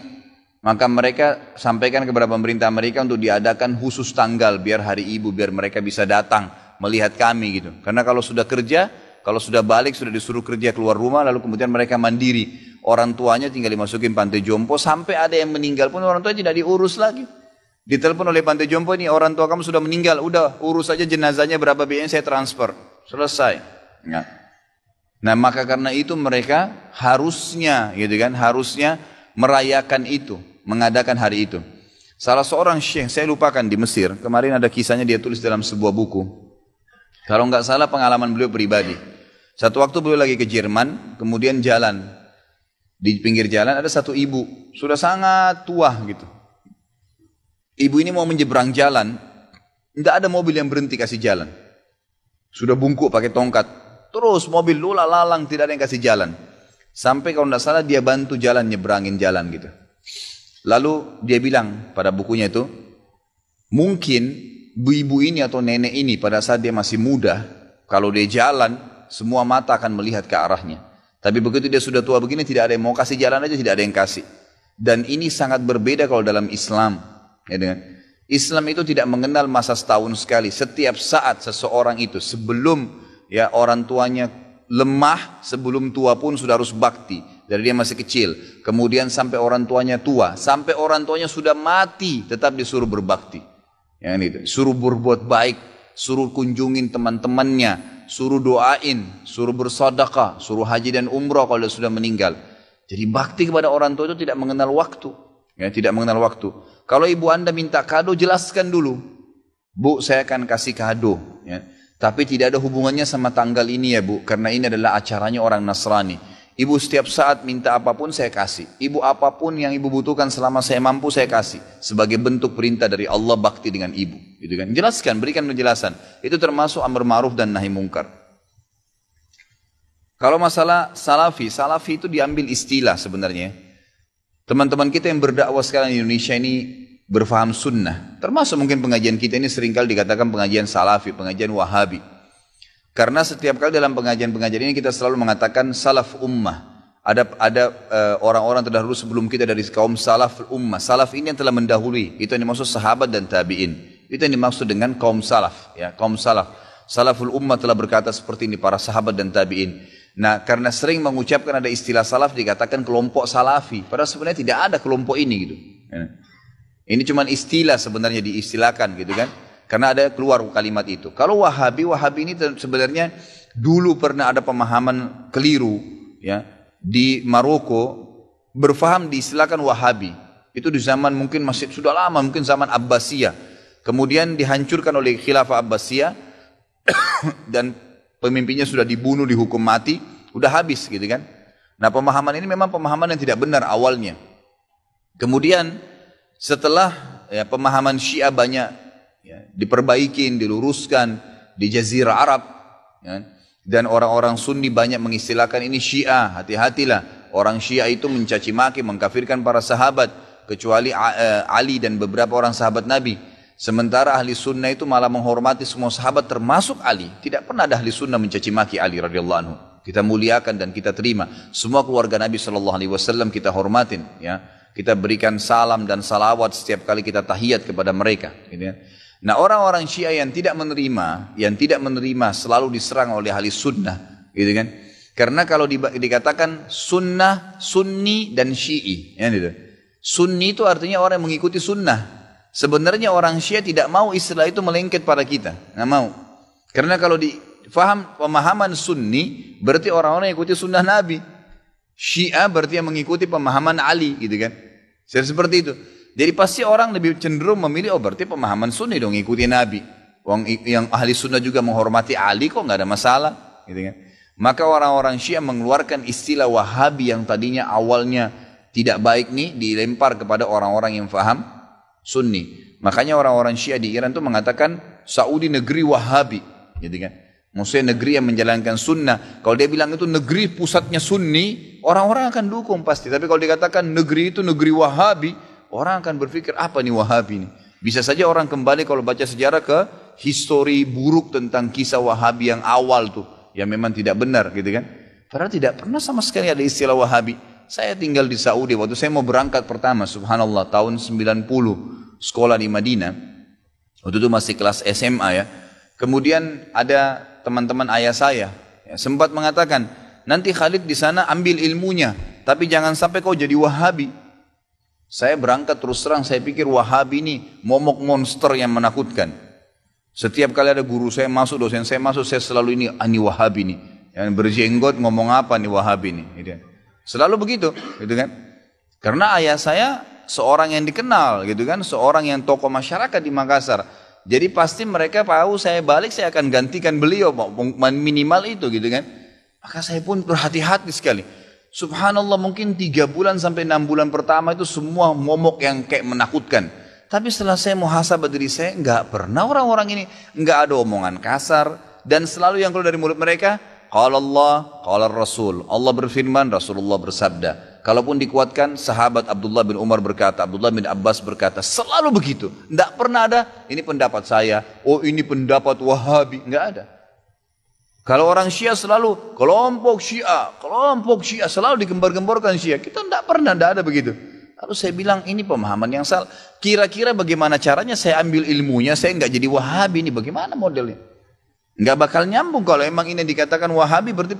Maka mereka sampaikan kepada pemerintah Amerika untuk diadakan khusus tanggal biar hari ibu, biar mereka bisa datang melihat kami gitu. Karena kalau sudah kerja, kalau sudah balik, sudah disuruh kerja keluar rumah, lalu kemudian mereka mandiri. Orang tuanya tinggal dimasukin panti jompo, sampai ada yang meninggal pun orang tua tidak diurus lagi. Ditelepon oleh panti jompo, ini orang tua kamu sudah meninggal, udah urus saja jenazahnya berapa biayanya saya transfer. Selesai. Ya. Nah maka karena itu mereka harusnya gitu kan, harusnya merayakan itu, mengadakan hari itu. Salah seorang syekh, saya lupakan di Mesir, kemarin ada kisahnya dia tulis dalam sebuah buku. Kalau nggak salah pengalaman beliau pribadi. Satu waktu beliau lagi ke Jerman, kemudian jalan. Di pinggir jalan ada satu ibu, sudah sangat tua gitu. Ibu ini mau menyeberang jalan, nggak ada mobil yang berhenti kasih jalan. Sudah bungkuk pakai tongkat. Terus mobil lula lalang, tidak ada yang kasih jalan. Sampai kalau tidak salah dia bantu jalan, nyebrangin jalan gitu. Lalu dia bilang pada bukunya itu, mungkin ibu ini atau nenek ini pada saat dia masih muda, kalau dia jalan, semua mata akan melihat ke arahnya. Tapi begitu dia sudah tua begini, tidak ada yang mau kasih jalan aja, tidak ada yang kasih. Dan ini sangat berbeda kalau dalam Islam. Ya, dengan Islam itu tidak mengenal masa setahun sekali. Setiap saat seseorang itu sebelum ya orang tuanya lemah, sebelum tua pun sudah harus bakti. Dari dia masih kecil, kemudian sampai orang tuanya tua, sampai orang tuanya sudah mati, tetap disuruh berbakti. Ya, itu. Suruh berbuat baik, suruh kunjungin teman-temannya, suruh doain, suruh bersedekah, suruh haji dan umrah kalau dia sudah meninggal. Jadi bakti kepada orang tua itu tidak mengenal waktu. Ya, tidak mengenal waktu. Kalau ibu anda minta kado, jelaskan dulu. Bu, saya akan kasih kado. Ya. Tapi tidak ada hubungannya sama tanggal ini ya bu, karena ini adalah acaranya orang Nasrani. Ibu setiap saat minta apapun saya kasih. Ibu apapun yang ibu butuhkan selama saya mampu saya kasih. Sebagai bentuk perintah dari Allah bakti dengan ibu. Gitu kan? Jelaskan, berikan penjelasan. Itu termasuk amar ma'ruf dan nahi mungkar. Kalau masalah salafi, salafi itu diambil istilah sebenarnya. Teman-teman kita yang berdakwah sekarang di Indonesia ini berfaham sunnah. Termasuk mungkin pengajian kita ini seringkali dikatakan pengajian salafi, pengajian wahabi. Karena setiap kali dalam pengajian-pengajian ini kita selalu mengatakan salaf ummah. Ada orang-orang terdahulu sebelum kita dari kaum salaf ummah. Salaf ini yang telah mendahului. Itu yang dimaksud sahabat dan tabi'in. Itu yang dimaksud dengan kaum salaf. Ya, kaum salaf. Salaful ummah telah berkata seperti ini, para sahabat dan tabi'in. Nah, karena sering mengucapkan ada istilah salaf dikatakan kelompok salafi. Padahal sebenarnya tidak ada kelompok ini gitu. Ya. Ini cuma istilah sebenarnya diistilahkan gitu kan. Karena ada keluar kalimat itu. Kalau Wahabi, Wahabi ini sebenarnya dulu pernah ada pemahaman keliru ya di Maroko, berfaham diistilahkan Wahabi. Itu di zaman mungkin masih sudah lama, mungkin zaman Abbasiyah. Kemudian dihancurkan oleh Khilafah Abbasiyah dan pemimpinnya sudah dibunuh, dihukum mati, udah habis gitu kan. Nah, pemahaman ini memang pemahaman yang tidak benar awalnya. Kemudian setelah ya, pemahaman Syiah banyak ya, diperbaikin, diluruskan di Jazirah Arab ya, Dan orang-orang Sunni banyak mengistilahkan ini Syiah. Hati-hatilah, orang Syiah itu mencaci maki, mengkafirkan para sahabat, kecuali Ali dan beberapa orang sahabat Nabi. Sementara ahli sunnah itu malah menghormati semua sahabat termasuk Ali. Tidak pernah ada ahli sunnah mencaci maki Ali radhiyallahu anhu. Kita muliakan dan kita terima. Semua keluarga Nabi SAW kita hormatin. Ya. Kita berikan salam dan salawat setiap kali kita tahiyat kepada mereka. Gitu ya. Nah, orang-orang Syiah yang tidak menerima selalu diserang oleh ahli sunnah, gitu kan? Karena kalau dikatakan sunnah, sunni dan syi'i, ya gitu. Sunni itu artinya orang yang mengikuti sunnah. Sebenarnya orang Syiah tidak mau istilah itu melengket pada kita, nggak mau. Karena kalau difaham pemahaman sunni berarti orang-orang yang ikuti sunnah Nabi. Syiah berarti yang mengikuti pemahaman Ali, gitu kan? Seperti itu. Jadi pasti orang lebih cenderung memilih, oh berarti pemahaman sunni dong, ikuti Nabi. Yang ahli sunnah juga menghormati Ali, kok nggak ada masalah, gitu kan? Maka orang-orang Syiah mengeluarkan istilah Wahabi yang tadinya awalnya tidak baik nih, dilempar kepada orang-orang yang faham sunni. Makanya orang-orang Syiah di Iran itu mengatakan Saudi negeri Wahabi, gitu kan? Maksudnya negeri yang menjalankan sunnah. Kalau dia bilang itu negeri pusatnya sunni, orang-orang akan dukung pasti. Tapi kalau dikatakan negeri itu negeri Wahabi, orang akan berpikir apa nih Wahabi ini? Bisa saja orang kembali kalau baca sejarah ke histori buruk tentang kisah Wahabi yang awal tuh, yang memang tidak benar, gitu kan? Padahal tidak pernah sama sekali ada istilah Wahabi. Saya tinggal di Saudi, waktu saya mau berangkat pertama, subhanallah, tahun 90, sekolah di Madinah. Waktu itu masih kelas SMA ya. Kemudian ada teman-teman ayah saya ya, sempat mengatakan, nanti Khalid di sana ambil ilmunya, tapi jangan sampai kau jadi Wahabi. Saya berangkat terus terang, saya pikir Wahabi ini momok monster yang menakutkan. Setiap kali ada guru saya masuk, dosen saya masuk, saya selalu ini Wahabi nih. Yang berjenggot ngomong apa nih Wahabi nih. Gitu. Selalu begitu, gitu kan? Karena ayah saya seorang yang dikenal, gitu kan? Seorang yang tokoh masyarakat di Makassar. Jadi pasti mereka tahu saya balik, saya akan gantikan beliau, minimal itu, gitu kan? Maka saya pun berhati-hati sekali. Subhanallah, mungkin 3 bulan sampai 6 bulan pertama itu semua momok yang kayak menakutkan. Tapi setelah saya muhasabah diri saya, enggak pernah orang-orang ini, enggak ada omongan kasar. Dan selalu yang keluar dari mulut mereka, qala Allah, qala Rasul. Allah berfirman, Rasulullah bersabda. Kalaupun dikuatkan, sahabat Abdullah bin Umar berkata, Abdullah bin Abbas berkata, selalu begitu. Enggak pernah ada, ini pendapat saya, oh ini pendapat Wahabi, enggak ada. Kalau orang Syiah selalu kelompok Syiah, selalu digembar-gemborkan Syiah. Kita tidak pernah, tidak ada begitu. Lalu saya bilang ini pemahaman yang salah. Kira-kira bagaimana caranya saya ambil ilmunya, saya nggak jadi Wahabi ini, bagaimana modelnya? Nggak bakal nyambung kalau emang ini dikatakan Wahabi, berarti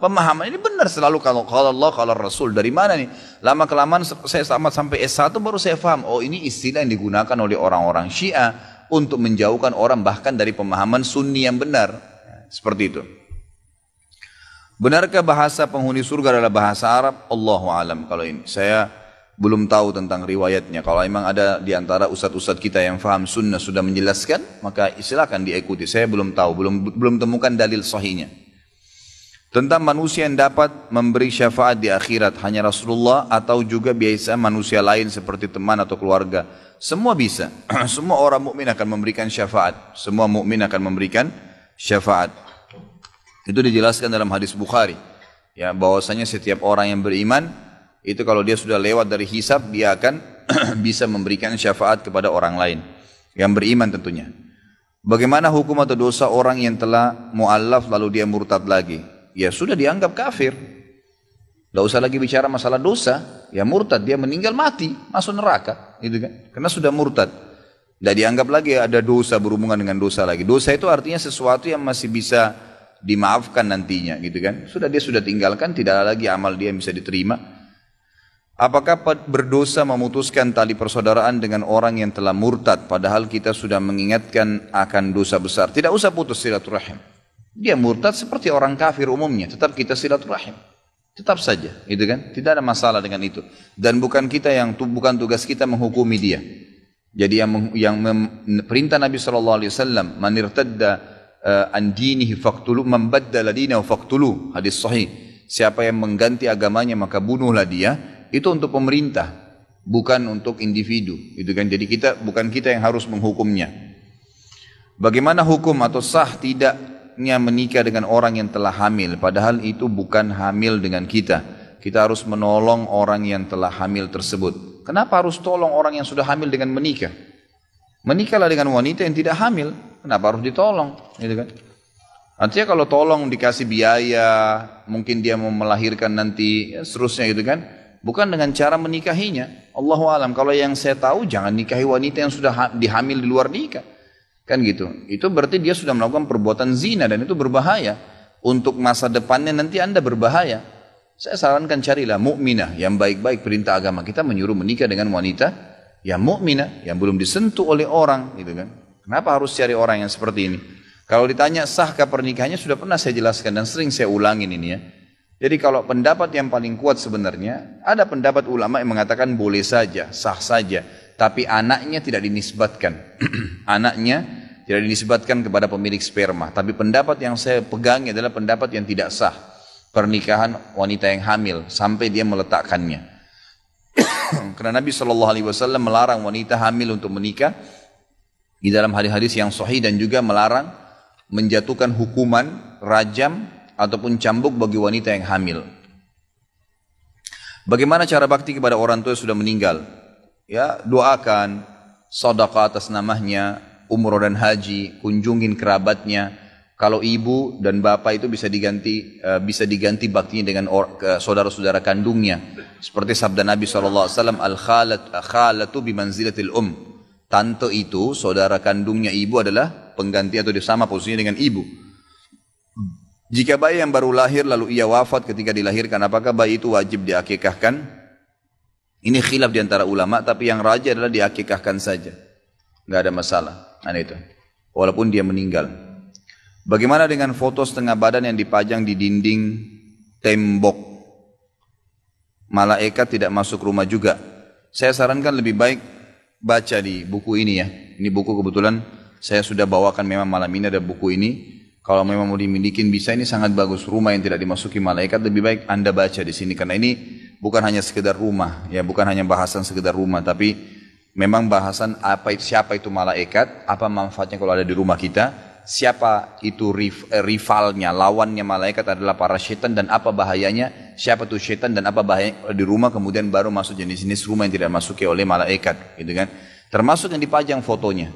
pemahaman ini benar selalu kalau Allah, kalau Rasul. Dari mana nih? Lama kelamaan saya sampai S1 baru saya paham. Oh ini istilah yang digunakan oleh orang-orang Syiah untuk menjauhkan orang bahkan dari pemahaman Sunni yang benar. Seperti itu. Benarkah bahasa penghuni surga adalah bahasa Arab? Allahu alam kalau ini. Saya belum tahu tentang riwayatnya. Kalau memang ada di antara ustadz-ustadz kita yang faham sunnah sudah menjelaskan, maka silakan diikuti. Saya belum tahu, belum temukan dalil sahihnya. Tentang manusia yang dapat memberi syafaat di akhirat, hanya Rasulullah atau juga biasa manusia lain seperti teman atau keluarga. Semua bisa. Semua orang mukmin akan memberikan syafaat. Semua mukmin akan memberikan syafaat. Itu dijelaskan dalam hadis Bukhari. Ya, bahwasanya setiap orang yang beriman itu kalau dia sudah lewat dari hisab, dia akan bisa memberikan syafaat kepada orang lain yang beriman tentunya. Bagaimana hukum atau dosa orang yang telah mu'allaf lalu dia murtad lagi? Ya sudah dianggap kafir. Tidak usah lagi bicara masalah dosa. Ya murtad, dia meninggal mati, masuk neraka, gitu kan? Karena sudah murtad. Tidak dianggap lagi ada dosa berhubungan dengan dosa lagi. Dosa itu artinya sesuatu yang masih bisa dimaafkan nantinya, gitu kan? Dia sudah tinggalkan, tidak ada lagi amal dia yang bisa diterima. Apakah berdosa memutuskan tali persaudaraan dengan orang yang telah murtad, padahal kita sudah mengingatkan akan dosa besar? Tidak usah putus silaturahim. Dia murtad seperti orang kafir umumnya, tetap kita silaturahim. Tetap saja, gitu kan? Tidak ada masalah dengan itu. Dan bukan tugas kita menghukumi dia. Jadi yang perintah Nabi SAW, man irtadda an dinihi faqtulu, man baddala dinahu faqtulu, hadis sahih. Siapa yang mengganti agamanya maka bunuhlah dia. Itu untuk pemerintah, bukan untuk individu, gitu kan? Jadi bukan kita yang harus menghukumnya. Bagaimana hukum atau sah tidak hendaknya menikah dengan orang yang telah hamil, padahal itu bukan hamil dengan kita. Kita harus menolong orang yang telah hamil tersebut. Kenapa harus tolong orang yang sudah hamil dengan menikah? Menikahlah dengan wanita yang tidak hamil. Kenapa harus ditolong? Gitu kan? Artinya kalau tolong dikasih biaya, mungkin dia mau melahirkan nanti, ya seterusnya gitu kan. Bukan dengan cara menikahinya. Allahu alam, kalau yang saya tahu jangan nikahi wanita yang sudah dihamil di luar nikah. Kan gitu. Itu berarti dia sudah melakukan perbuatan zina dan itu berbahaya. Untuk masa depannya nanti Anda berbahaya. Saya sarankan carilah mukminah yang baik-baik. Perintah agama kita menyuruh menikah dengan wanita yang mukminah, yang belum disentuh oleh orang, gitu kan. Kenapa harus cari orang yang seperti ini? Kalau ditanya sahkah pernikahannya, sudah pernah saya jelaskan dan sering saya ulangin ini ya. Jadi kalau pendapat yang paling kuat sebenarnya, ada pendapat ulama yang mengatakan boleh saja, sah saja, tapi anaknya tidak dinisbatkan. Anaknya tidak dinisbatkan kepada pemilik sperma. Tapi pendapat yang saya pegangi adalah pendapat yang tidak sah. Pernikahan wanita yang hamil sampai dia meletakkannya. Karena Nabi SAW melarang wanita hamil untuk menikah di dalam hadis-hadis yang sahih dan juga melarang menjatuhkan hukuman rajam ataupun cambuk bagi wanita yang hamil. Bagaimana cara bakti kepada orang tua yang sudah meninggal? Ya, doakan, sedekah atas namanya, umroh dan haji, kunjungin kerabatnya. Kalau ibu dan bapak itu bisa diganti baktinya dengan saudara-saudara kandungnya. Seperti sabda Nabi SAW, al-khalatu bimanzilatil Tante itu, saudara kandungnya ibu adalah pengganti atau sama posisinya dengan ibu. Jika bayi yang baru lahir lalu ia wafat ketika dilahirkan, apakah bayi itu wajib diakikahkan? Ini khilaf di antara ulama, tapi yang rajih adalah diakikahkan saja. Nggak ada masalah. Nah itu. Walaupun dia meninggal. Bagaimana dengan foto setengah badan yang dipajang di dinding tembok? Malaikat tidak masuk rumah juga. Saya sarankan lebih baik baca di buku ini ya. Ini buku kebetulan saya sudah bawakan, memang malam ini ada buku ini. Kalau memang mau dimiliki bisa, ini sangat bagus. Rumah yang tidak dimasuki malaikat, lebih baik Anda baca di sini. Karena ini bukan hanya sekedar rumah, ya bukan hanya bahasan sekedar rumah, tapi memang bahasan siapa itu malaikat, apa manfaatnya kalau ada di rumah kita. Siapa itu rivalnya, lawannya malaikat adalah para syaitan, dan apa bahayanya, siapa itu syaitan dan apa bahayanya di rumah, kemudian baru masuk jenis-jenis rumah yang tidak dimasuki oleh malaikat, gitu kan. Termasuk yang dipajang fotonya.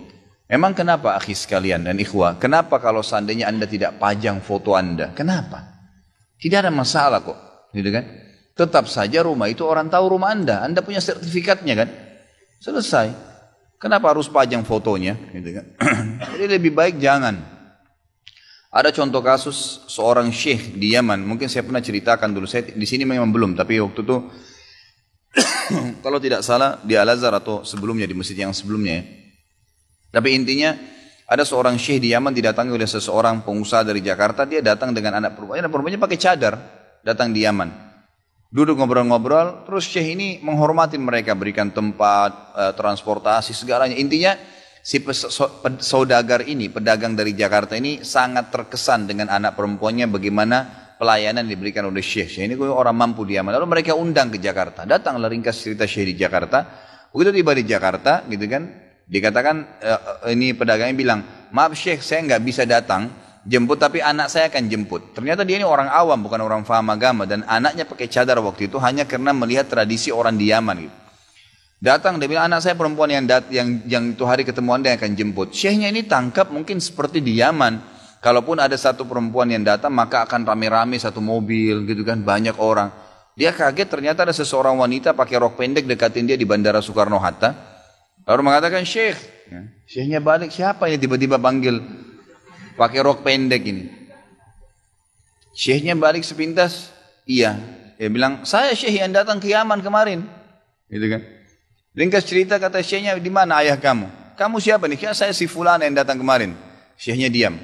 Memang kenapa akhi sekalian dan ikhwah, kenapa kalau seandainya Anda tidak pajang foto Anda? Kenapa? Tidak ada masalah kok, gitu kan. Tetap saja rumah itu orang tahu rumah Anda punya sertifikatnya kan. Selesai. Kenapa harus pajang fotonya? Gitu kan? Jadi lebih baik jangan. Ada contoh kasus seorang syekh di Yaman. Mungkin saya pernah ceritakan dulu. Saya di sini memang belum, tapi waktu itu kalau tidak salah di Al-Azhar atau sebelumnya di masjid yang sebelumnya. Ya. Tapi intinya ada seorang syekh di Yaman didatangi oleh seseorang pengusaha dari Jakarta. Dia datang dengan anak perempuannya pakai cadar, datang di Yaman. Duduk ngobrol-ngobrol, terus syekh ini menghormati mereka, berikan tempat, transportasi, segalanya. Intinya si saudagar ini, pedagang dari Jakarta ini sangat terkesan dengan anak perempuannya, bagaimana pelayanan diberikan oleh syekh. Syekh ini orang mampu di Yaman. Lalu mereka undang ke Jakarta. Datanglah ringkas cerita syekh di Jakarta. Begitu tiba di Jakarta, gitu kan, dikatakan ini pedagangnya bilang, maaf syekh, saya nggak bisa datang jemput, tapi anak saya akan jemput. Ternyata dia ini orang awam, bukan orang faham agama, dan anaknya pakai cadar waktu itu hanya karena melihat tradisi orang di Yaman gitu. Datang, dia bilang, anak saya perempuan yang itu hari ketemu Anda yang akan jemput. Syekhnya ini tangkap mungkin seperti di Yaman, kalaupun ada satu perempuan yang datang maka akan rame-rame satu mobil gitu kan, banyak orang. Dia kaget, ternyata ada seseorang wanita pakai rok pendek dekatin dia di Bandara Soekarno-Hatta. Lalu mengatakan, syekh. Syekhnya balik, siapa ini tiba-tiba panggil pakai rok pendek ini. Syekhnya balik sepintas, iya. Dia bilang, saya syekh yang datang ke Yaman kemarin. Gitu kan. Ringkas cerita, kata syekhnya, di mana ayah kamu? Kamu siapa nih? Saya si fulan yang datang kemarin. Syekhnya diam.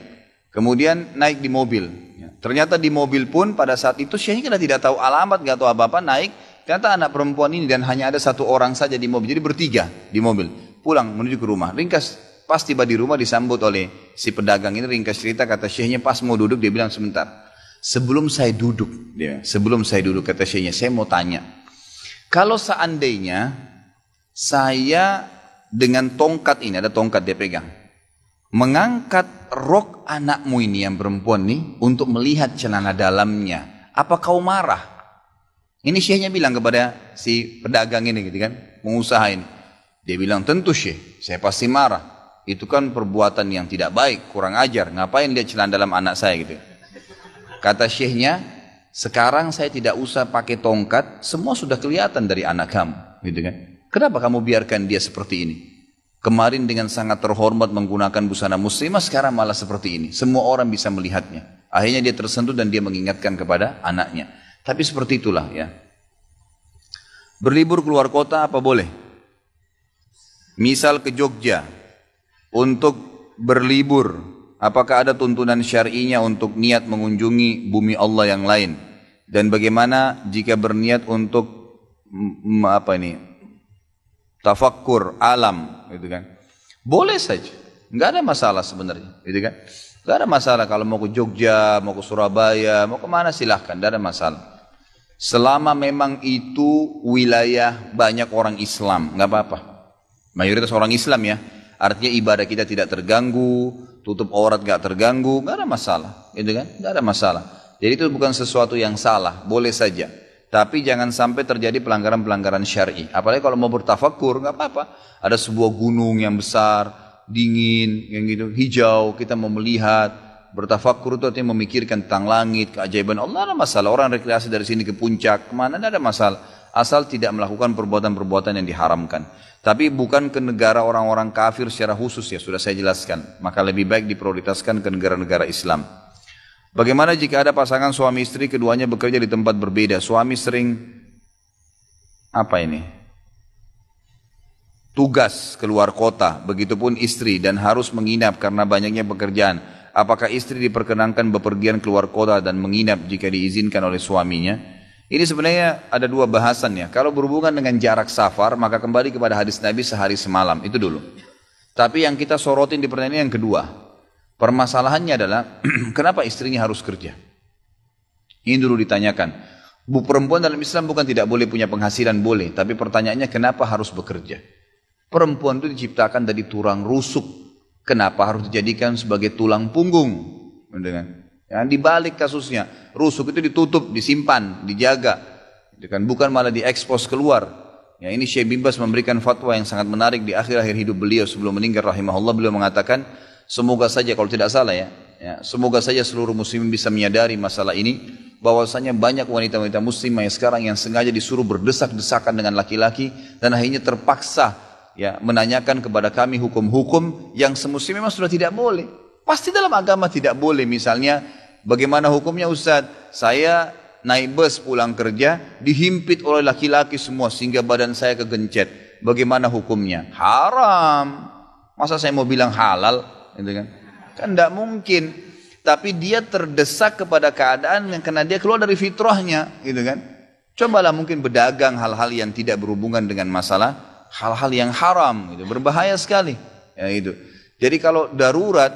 Kemudian naik di mobil. Ternyata di mobil pun pada saat itu syekhnya tidak tahu alamat, gak tahu apa-apa, naik. Ternyata anak perempuan ini dan hanya ada satu orang saja di mobil. Jadi bertiga di mobil. Pulang menuju ke rumah. Ringkas. Pas tiba di rumah disambut oleh si pedagang ini, ringkas cerita, kata syekhnya pas mau duduk, dia bilang, sebentar. Sebelum saya duduk, kata syekhnya, saya mau tanya. Kalau seandainya saya dengan tongkat ini, ada tongkat dia pegang. mengangkat rok anakmu ini yang perempuan nih untuk melihat celana dalamnya, apa kau marah? Ini syekhnya bilang kepada si pedagang ini gitu kan, pengusaha ini. Dia bilang, tentu syekh, saya pasti marah. Itu kan perbuatan yang tidak baik, kurang ajar. Ngapain lihat celana dalam anak saya gitu. Kata syekhnya, sekarang saya tidak usah pakai tongkat, semua sudah kelihatan dari anak kamu, gitu kan? Kenapa kamu biarkan dia seperti ini? Kemarin dengan sangat terhormat menggunakan busana muslimah, sekarang malah seperti ini. Semua orang bisa melihatnya. Akhirnya dia tersentuh dan dia mengingatkan kepada anaknya. Tapi seperti itulah ya. Berlibur keluar kota apa boleh? Misal ke Jogja untuk berlibur, apakah ada tuntunan syar'inya untuk niat mengunjungi bumi Allah yang lain? Dan bagaimana jika berniat untuk tafakkur alam, gitu kan? Boleh saja, nggak ada masalah sebenarnya, gitu kan? Nggak ada masalah kalau mau ke Jogja, mau ke Surabaya, mau kemana silahkan, nggak ada masalah. Selama memang itu wilayah banyak orang Islam, nggak apa-apa. Mayoritas orang Islam ya, artinya ibadah kita tidak terganggu, tutup aurat nggak terganggu, nggak ada masalah, gitu kan? Nggak ada masalah. Jadi itu bukan sesuatu yang salah, boleh saja. Tapi jangan sampai terjadi pelanggaran-pelanggaran syar'i. Apalagi kalau mau bertafakur, nggak apa-apa. Ada sebuah gunung yang besar, dingin, yang gitu, hijau. Kita mau melihat, bertafakur itu artinya memikirkan tentang langit, keajaiban Allah. Ada masalah. Orang rekreasi dari sini ke puncak, kemana? Tidak ada masalah. Asal tidak melakukan perbuatan-perbuatan yang diharamkan. Tapi bukan ke negara orang-orang kafir secara khusus ya, sudah saya jelaskan. Maka lebih baik diprioritaskan ke negara-negara Islam. Bagaimana jika ada pasangan suami istri keduanya bekerja di tempat berbeda? Suami sering tugas keluar kota, begitupun istri dan harus menginap karena banyaknya pekerjaan. Apakah istri diperkenankan bepergian keluar kota dan menginap jika diizinkan oleh suaminya? Ini sebenarnya ada dua bahasan ya. Kalau berhubungan dengan jarak safar, maka kembali kepada hadis Nabi sehari semalam, itu dulu. Tapi yang kita sorotin di pertanyaan yang kedua. Permasalahannya adalah, kenapa istrinya harus kerja? Ini dulu ditanyakan. Perempuan dalam Islam bukan tidak boleh punya penghasilan, boleh. Tapi pertanyaannya, kenapa harus bekerja? Perempuan itu diciptakan dari tulang rusuk. Kenapa harus dijadikan sebagai tulang punggung? Yang dibalik kasusnya, rusuk itu ditutup, disimpan, dijaga. Bukan malah diekspos keluar. Ya, ini Syekh bin Baz memberikan fatwa yang sangat menarik di akhir-akhir hidup beliau sebelum meninggal rahimahullah. Beliau mengatakan, semoga saja kalau tidak salah ya, semoga saja seluruh muslimin bisa menyadari masalah ini, bahwasanya banyak wanita-wanita muslimah yang sekarang yang sengaja disuruh berdesak-desakan dengan laki-laki dan akhirnya terpaksa ya menanyakan kepada kami hukum-hukum yang semestinya memang sudah tidak boleh. Pasti dalam agama tidak boleh. Misalnya bagaimana hukumnya Ustaz? Saya naik bus pulang kerja dihimpit oleh laki-laki semua sehingga badan saya kegencet. Bagaimana hukumnya? Haram. Masa saya mau bilang halal? Kan tidak mungkin. Tapi dia terdesak kepada keadaan yang karena dia keluar dari fitrahnya, gitu kan? Cobalah mungkin berdagang hal-hal yang tidak berhubungan dengan masalah hal-hal yang haram, gitu. Berbahaya sekali. Ya, itu. Jadi kalau darurat,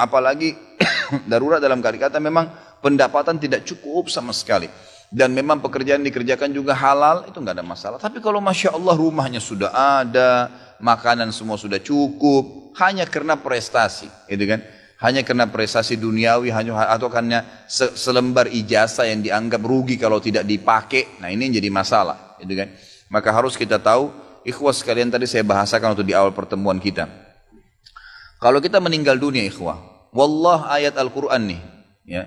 apalagi darurat dalam kali kata memang pendapatan tidak cukup sama sekali. Dan memang pekerjaan dikerjakan juga halal, itu nggak ada masalah. Tapi kalau Masya Allah rumahnya sudah ada, makanan semua sudah cukup, hanya karena prestasi, gitu kan? Hanya karena prestasi duniawi, atau karena selembar ijazah yang dianggap rugi kalau tidak dipakai, nah ini yang jadi masalah, gitu kan? Maka harus kita tahu, ikhwah sekalian tadi saya bahasakan waktu di awal pertemuan kita. Kalau kita meninggal dunia ikhwah, wallah ayat Al-Quran nih, ya.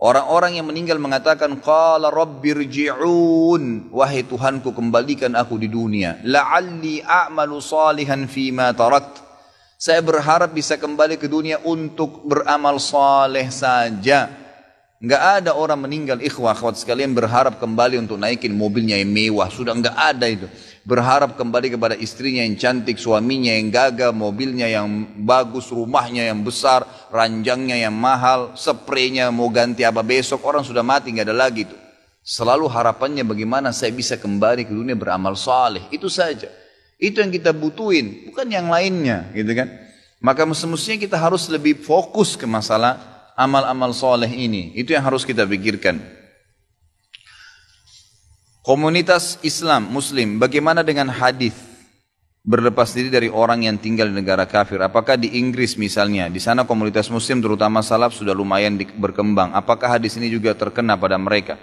Orang-orang yang meninggal mengatakan, Qala rabbirji'un, wahai Tuhanku kembalikan aku di dunia. La'alli a'malu salihan fima tarakt. Saya berharap bisa kembali ke dunia untuk beramal saleh saja. Enggak ada orang meninggal ikhwah akhwat sekalian berharap kembali untuk naikin mobilnya yang mewah. Sudah enggak ada itu. Berharap kembali kepada istrinya yang cantik, suaminya yang gagah, mobilnya yang bagus, rumahnya yang besar, ranjangnya yang mahal, spraynya mau ganti apa besok, orang sudah mati, nggak ada lagi itu. Selalu harapannya bagaimana saya bisa kembali ke dunia beramal saleh, itu saja. Itu yang kita butuhin, bukan yang lainnya, gitu kan? Maka semestinya kita harus lebih fokus ke masalah amal-amal saleh ini. Itu yang harus kita pikirkan. Komunitas Islam, Muslim, bagaimana dengan hadis? berlepas diri dari orang yang tinggal di negara kafir. Apakah di Inggris misalnya, di sana komunitas muslim terutama salaf sudah lumayan berkembang. Apakah hadis ini juga terkena pada mereka?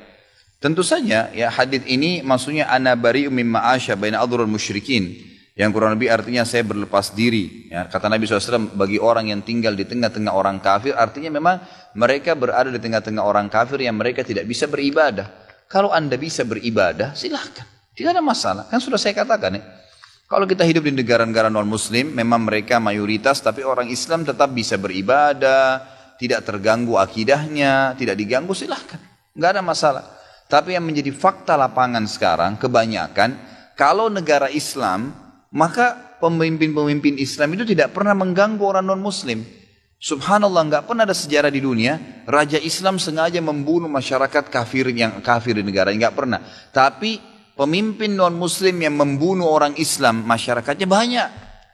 Tentu saja ya, hadis ini maksudnya ana bari'um mimma asya baina adhrul musyrikin. Yang kurang lebih artinya saya berlepas diri. Ya, kata Nabi SAW, bagi orang yang tinggal di tengah-tengah orang kafir, artinya memang mereka berada di tengah-tengah orang kafir yang mereka tidak bisa beribadah. Kalau anda bisa beribadah, silahkan. Tidak ada masalah. Kan sudah saya katakan ya. Kalau kita hidup di negara-negara non-muslim, memang mereka mayoritas, tapi orang Islam tetap bisa beribadah, tidak terganggu akidahnya, tidak diganggu, silahkan. Nggak ada masalah. Tapi yang menjadi fakta lapangan sekarang, kebanyakan, kalau negara Islam, maka pemimpin-pemimpin Islam itu tidak pernah mengganggu orang non-muslim. Subhanallah, nggak pernah ada sejarah di dunia, Raja Islam sengaja membunuh masyarakat kafir yang kafir di negara, nggak pernah. Tapi pemimpin non-muslim yang membunuh orang Islam, masyarakatnya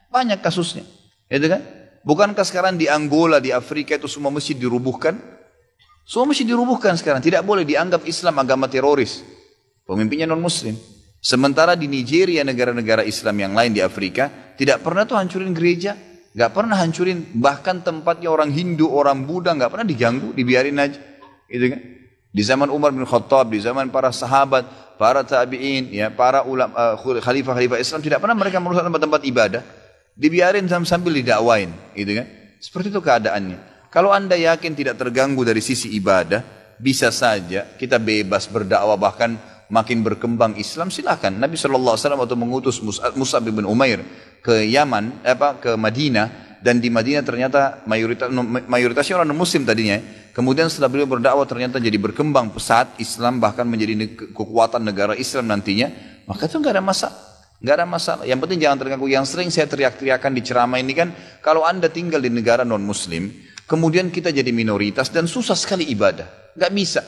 banyak kasusnya. Itu kan? Bukankah sekarang di Angola, di Afrika itu semua masjid dirubuhkan? Semua masjid dirubuhkan sekarang. Tidak boleh dianggap Islam agama teroris. Pemimpinnya non-muslim. Sementara di Nigeria, negara-negara Islam yang lain di Afrika, tidak pernah tuh hancurin gereja. Gak pernah hancurin, bahkan tempatnya orang Hindu, orang Buddha, gak pernah diganggu, dibiarin aja. Gitu kan? Di zaman Umar bin Khattab, di zaman para sahabat, para tabi'in, ya, para ulama, khalifah-khalifah Islam, tidak pernah mereka merusak tempat-tempat ibadah. Dibiarin sambil didakwain, gitu kan? Seperti itu keadaannya. Kalau anda yakin tidak terganggu dari sisi ibadah, bisa saja kita bebas berdakwah, bahkan makin berkembang Islam, silakan. Nabi SAW waktu mengutus Mus'ab bin Umair ke Yaman, ke Madinah, dan di Madinah ternyata mayoritasnya orang muslim tadinya. Kemudian setelah beliau berdakwah ternyata jadi berkembang pesat Islam, bahkan menjadi kekuatan negara Islam nantinya. Maka itu nggak ada masalah, nggak ada masalah. Yang penting jangan terganggu. Yang sering saya teriak-teriakan di ceramah ini kan, kalau anda tinggal di negara non muslim, kemudian kita jadi minoritas dan susah sekali ibadah, nggak bisa.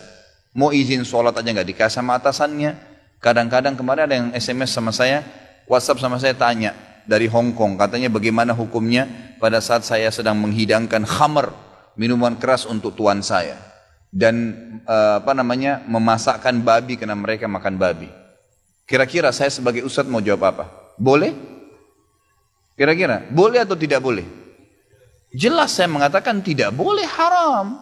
Mau izin sholat aja nggak dikasih sama atasannya. Kadang-kadang kemarin ada yang SMS sama saya, WhatsApp sama saya tanya dari Hong Kong, katanya bagaimana hukumnya pada saat saya sedang menghidangkan khamr, minuman keras untuk tuan saya, dan memasakkan babi karena mereka makan babi. Kira-kira saya sebagai ustadz mau jawab apa? Boleh? Kira-kira boleh atau tidak boleh? Jelas saya mengatakan tidak boleh, haram.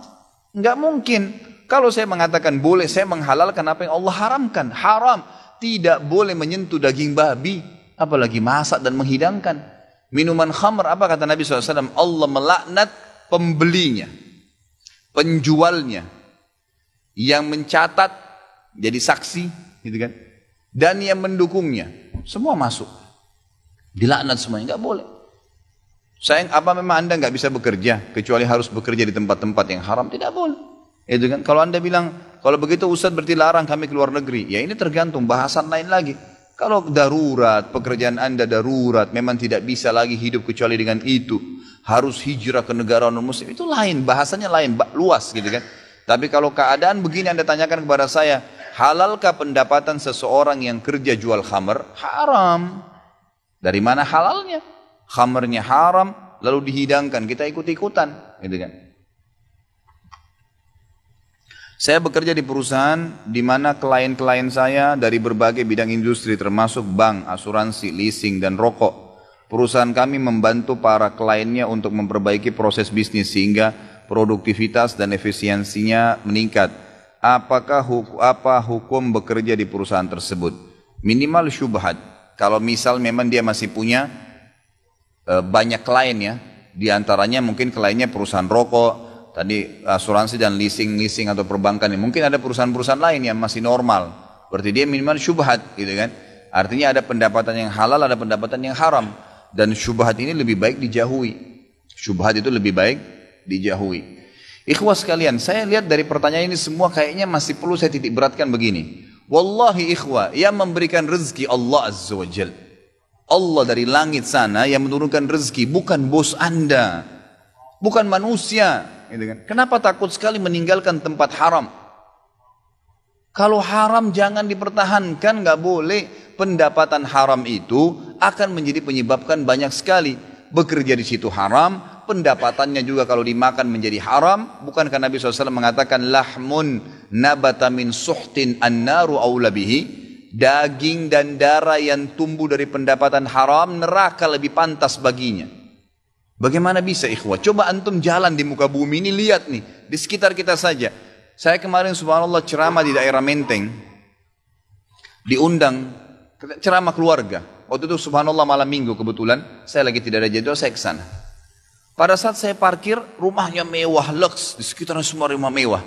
Nggak mungkin. Kalau saya mengatakan boleh, saya menghalalkan apa yang Allah haramkan. Haram. Tidak boleh menyentuh daging babi, apalagi masak dan menghidangkan. Minuman khamr, apa kata Nabi SAW? Allah melaknat pembelinya, penjualnya, yang mencatat jadi saksi, gitu kan? Dan yang mendukungnya, semua masuk. Dilaknat semuanya, nggak boleh. Sayang, apa memang anda nggak bisa bekerja kecuali harus bekerja di tempat-tempat yang haram? Tidak boleh. Itu kan? Kalau anda bilang kalau begitu Ustaz berarti larang kami keluar negeri, ya ini tergantung bahasan lain lagi. Kalau darurat, pekerjaan anda darurat, memang tidak bisa lagi hidup kecuali dengan itu, harus hijrah ke negara non-muslim, itu lain, bahasanya lain, luas gitu kan. Tapi kalau keadaan begini anda tanyakan kepada saya, halalkah pendapatan seseorang yang kerja jual khamr? Haram. Dari mana halalnya? Khamrnya haram, lalu dihidangkan, kita ikut-ikutan, gitu kan. Saya bekerja di perusahaan di mana klien-klien saya dari berbagai bidang industri termasuk bank, asuransi, leasing, dan rokok. Perusahaan kami membantu para kliennya untuk memperbaiki proses bisnis sehingga produktivitas dan efisiensinya meningkat. Apa hukum bekerja di perusahaan tersebut? Minimal syubhat. Kalau misal memang dia masih punya banyak klien ya, di antaranya mungkin kliennya perusahaan rokok, tadi asuransi dan leasing atau perbankan. Mungkin ada perusahaan-perusahaan lain yang masih normal. Berarti dia minimal syubhat gitu kan. Artinya ada pendapatan yang halal, ada pendapatan yang haram. Dan syubhat ini lebih baik dijauhi. Syubhat itu lebih baik dijauhi. Ikhwah sekalian, saya lihat dari pertanyaan ini semua kayaknya masih perlu saya titik beratkan begini. Wallahi ikhwah, yang memberikan rezeki Allah Azza wa Jal. Allah dari langit sana yang menurunkan rezeki, bukan bos anda. Bukan manusia. Gitu kan. Kenapa takut sekali meninggalkan tempat haram? Kalau haram jangan dipertahankan, nggak boleh. Pendapatan haram itu akan menjadi penyebabkan banyak sekali. Bekerja di situ haram, pendapatannya juga kalau dimakan menjadi haram. Bukankah Nabi SAW mengatakan lahmun nabata min suhtin annaru aula bihi? daging dan darah yang tumbuh dari pendapatan haram, neraka lebih pantas baginya. Bagaimana bisa ikhwah? Coba antum jalan di muka bumi ini, lihat nih, di sekitar kita saja. Saya kemarin subhanallah ceramah di daerah Menteng, diundang ceramah keluarga. Waktu itu subhanallah malam minggu kebetulan, saya lagi tidak ada jadwal, saya ke sana. Pada saat saya parkir, rumahnya mewah, lux, di sekitarnya semua rumah mewah.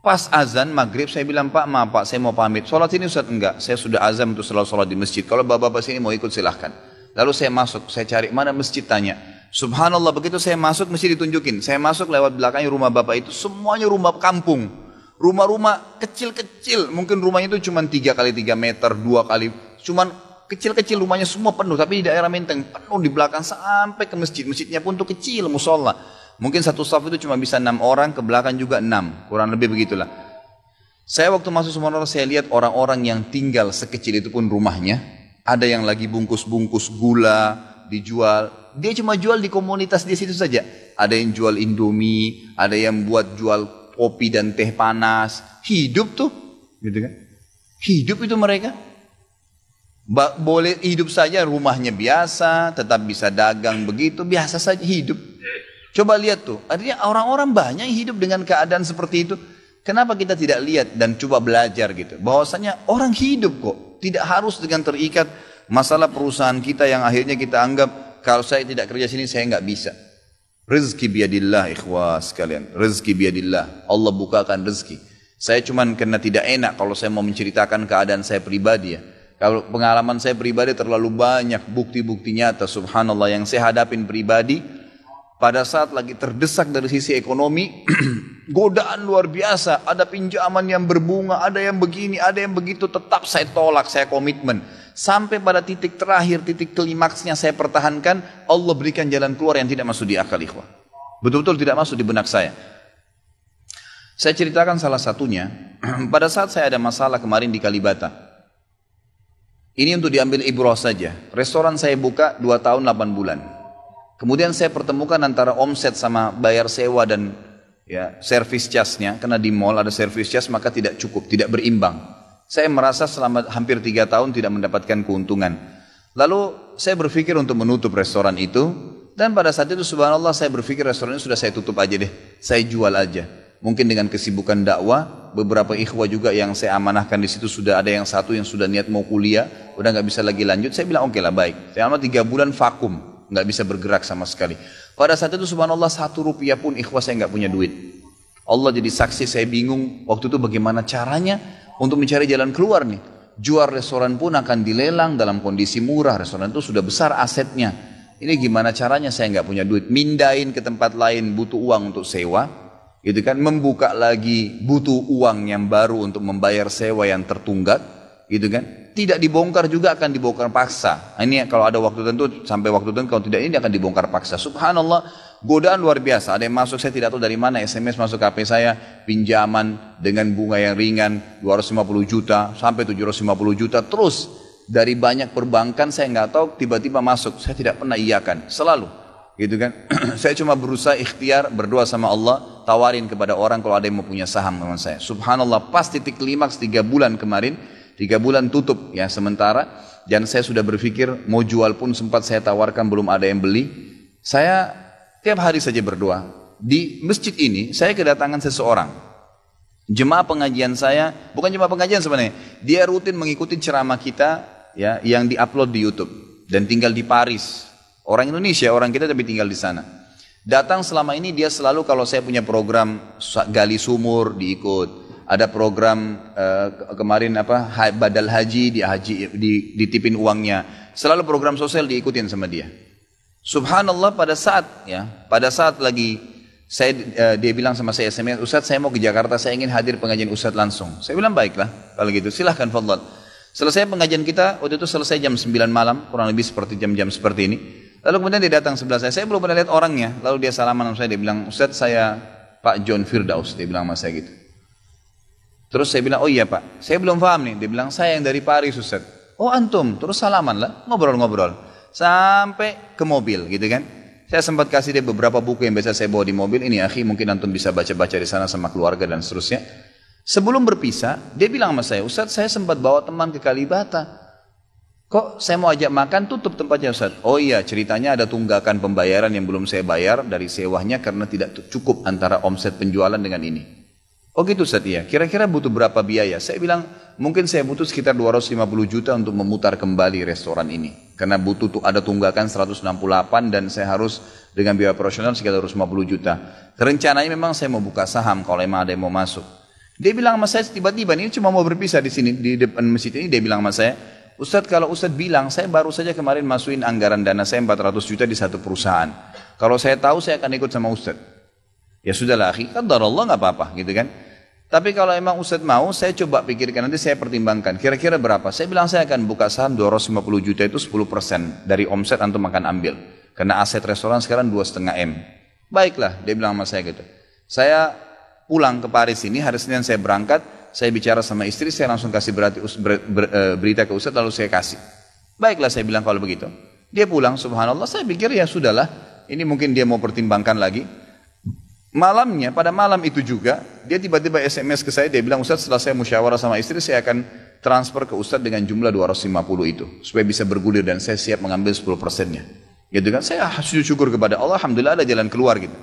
Pas azan maghrib saya bilang, Pak maaf Pak, saya mau pamit. Sholat ini Ustaz? Enggak, saya sudah azam untuk selalu sholat di masjid. Kalau bapak-bapak sini mau ikut silahkan. Lalu saya masuk, saya cari mana masjid, tanya. Subhanallah, begitu saya masuk masjid ditunjukin. Saya masuk lewat belakangnya rumah bapak itu, semuanya rumah kampung. Rumah-rumah kecil-kecil, mungkin rumahnya itu cuma 3 kali 3 meter, 2 kali, cuman kecil-kecil rumahnya semua penuh. Tapi di daerah Menteng penuh di belakang sampai ke masjid. Masjidnya pun tuh kecil, musola. Mungkin satu saf itu cuma bisa 6 orang, ke belakang juga 6, kurang lebih begitulah. Saya waktu masuk subhanallah, saya lihat orang-orang yang tinggal sekecil itu pun rumahnya. Ada yang lagi bungkus-bungkus gula dijual. Dia cuma jual di komunitas di situ saja. Ada yang jual Indomie, ada yang buat jual kopi dan teh panas. Hidup tuh, gitu kan? Hidup itu mereka. Boleh hidup saja, rumahnya biasa, tetap bisa dagang begitu, biasa saja hidup. Coba lihat tuh, artinya orang-orang banyak yang hidup dengan keadaan seperti itu. Kenapa kita tidak lihat dan coba belajar gitu? Bahwasanya orang hidup kok, tidak harus dengan terikat masalah perusahaan kita yang akhirnya kita anggap kalau saya tidak kerja sini saya nggak bisa. Rezeki biadillah ikhwah sekalian, rezeki biadillah. Allah bukakan rezeki. Saya cuman karena tidak enak kalau saya mau menceritakan keadaan saya pribadi ya. Kalau pengalaman saya pribadi terlalu banyak bukti-bukti nyata subhanallah yang saya hadapin pribadi. Pada saat lagi terdesak dari sisi ekonomi, godaan luar biasa, ada pinjaman yang berbunga, ada yang begini, ada yang begitu, tetap saya tolak, saya komitmen. Sampai pada titik terakhir, titik klimaksnya saya pertahankan, Allah berikan jalan keluar yang tidak masuk di akal ikhwah. Betul-betul tidak masuk di benak saya. Saya ceritakan salah satunya, pada saat saya ada masalah kemarin di Kalibata. Ini untuk diambil ibrah saja. Restoran saya buka 2 tahun 8 bulan. Kemudian saya pertemukan antara omset sama bayar sewa dan ya service charge-nya. Karena di mall ada service charge maka tidak cukup, tidak berimbang. Saya merasa selama hampir 3 tahun tidak mendapatkan keuntungan. Lalu saya berpikir untuk menutup restoran itu. Dan pada saat itu subhanallah saya berpikir restoran ini sudah saya tutup aja deh. Saya jual aja. Mungkin dengan kesibukan dakwah, beberapa ikhwah juga yang saya amanahkan di situ sudah ada yang satu yang sudah niat mau kuliah, udah nggak bisa lagi lanjut. Saya bilang oke lah baik. Selama 3 bulan vakum. Nggak bisa bergerak sama sekali. Pada saat itu subhanallah 1 rupiah pun ikhwah saya nggak punya duit. Allah jadi saksi, saya bingung waktu itu bagaimana caranya untuk mencari jalan keluar nih. Jual restoran pun akan dilelang dalam kondisi murah, restoran itu sudah besar asetnya. Ini gimana caranya, saya nggak punya duit. Mindahin ke tempat lain butuh uang untuk sewa, gitu kan? Membuka lagi butuh uang yang baru untuk membayar sewa yang tertunggak, gitu kan? Tidak dibongkar juga akan dibongkar paksa. Ini kalau ada waktu tentu sampai waktu tentu, kalau tidak ini akan dibongkar paksa. Subhanallah, godaan luar biasa. Ada yang masuk saya tidak tahu dari mana, SMS masuk ke HP saya, pinjaman dengan bunga yang ringan 250 juta sampai 750 juta terus dari banyak perbankan saya nggak tahu tiba-tiba masuk. Saya tidak pernah iyakan, selalu gitu kan. Saya cuma berusaha ikhtiar berdoa sama Allah, tawarin kepada orang kalau ada yang mau punya saham dengan saya. Subhanallah, pas titik klimaks 3 bulan kemarin, 3 bulan tutup ya sementara, dan saya sudah berpikir mau jual pun sempat saya tawarkan belum ada yang beli. Saya tiap hari saja berdoa. Di masjid ini saya kedatangan seseorang. Jemaah pengajian saya, bukan jemaah pengajian sebenarnya. Dia rutin mengikuti ceramah kita ya yang diupload di YouTube dan tinggal di Paris. Orang Indonesia, orang kita tapi tinggal di sana. Datang selama ini dia selalu kalau saya punya program gali sumur diikut. Ada program kemarin badal haji, ditipin uangnya. Selalu program sosial diikutin sama dia. Subhanallah pada saat lagi dia bilang sama saya SMS, Ustaz saya mau ke Jakarta, saya ingin hadir pengajian Ustaz langsung. Saya bilang baiklah kalau gitu silahkan fadhal. Selesai pengajian kita waktu itu selesai jam 9 malam, kurang lebih seperti jam-jam seperti ini. Lalu kemudian dia datang sebelah saya belum pernah lihat orangnya. Lalu dia salaman sama saya, dia bilang Ustaz saya Pak John Firdaus, dia bilang sama saya gitu. Terus saya bilang, oh iya Pak, saya belum paham nih. Dia bilang, saya yang dari Paris Ustaz. Oh antum, terus salaman lah, ngobrol-ngobrol. Sampai ke mobil gitu kan. Saya sempat kasih dia beberapa buku yang biasa saya bawa di mobil. Ini akhi mungkin antum bisa baca-baca di sana sama keluarga dan seterusnya. Sebelum berpisah, dia bilang sama saya, Ustaz saya sempat bawa teman ke Kalibata. Kok saya mau ajak makan tutup tempatnya Ustaz? Oh iya, ceritanya ada tunggakan pembayaran yang belum saya bayar dari sewanya karena tidak cukup antara omset penjualan dengan ini. Oh gitu Ustaz ya, kira-kira butuh berapa biaya? Saya bilang mungkin saya butuh sekitar 250 juta untuk memutar kembali restoran ini. Karena butuh ada tunggakan 168 dan saya harus dengan biaya operasional sekitar 250 juta. Rencananya memang saya mau buka saham kalau memang ada yang mau masuk. Dia bilang sama saya tiba-tiba ini cuma mau berpisah di sini di depan masjid ini, dia bilang sama saya, Ustadz kalau Ustadz bilang, saya baru saja kemarin masukin anggaran dana saya 400 juta di satu perusahaan. Kalau saya tahu saya akan ikut sama Ustadz. Ya sudahlah akhi, qadar Allah nggak apa-apa gitu kan. Tapi kalau emang Ustadz mau, saya coba pikirkan nanti saya pertimbangkan. Kira-kira berapa? Saya bilang saya akan buka saham 250 juta itu 10% dari omset antum akan ambil. Karena aset restoran sekarang 2,5 M. Baiklah, dia bilang sama saya gitu. Saya pulang ke Paris ini, hari Senin saya berangkat. Saya bicara sama istri, saya langsung kasih berita ke Ustadz, lalu saya kasih. Baiklah saya bilang kalau begitu. Dia pulang, subhanallah, saya pikir ya sudahlah, ini mungkin dia mau pertimbangkan lagi. Malamnya, pada malam itu juga, dia tiba-tiba SMS ke saya, dia bilang, Ustadz setelah saya musyawarah sama istri, saya akan transfer ke Ustadz dengan jumlah 250 itu. Supaya bisa bergulir dan saya siap mengambil 10%-nya. Gitu kan, saya sujud syukur kepada Allah, alhamdulillah ada jalan keluar gitu.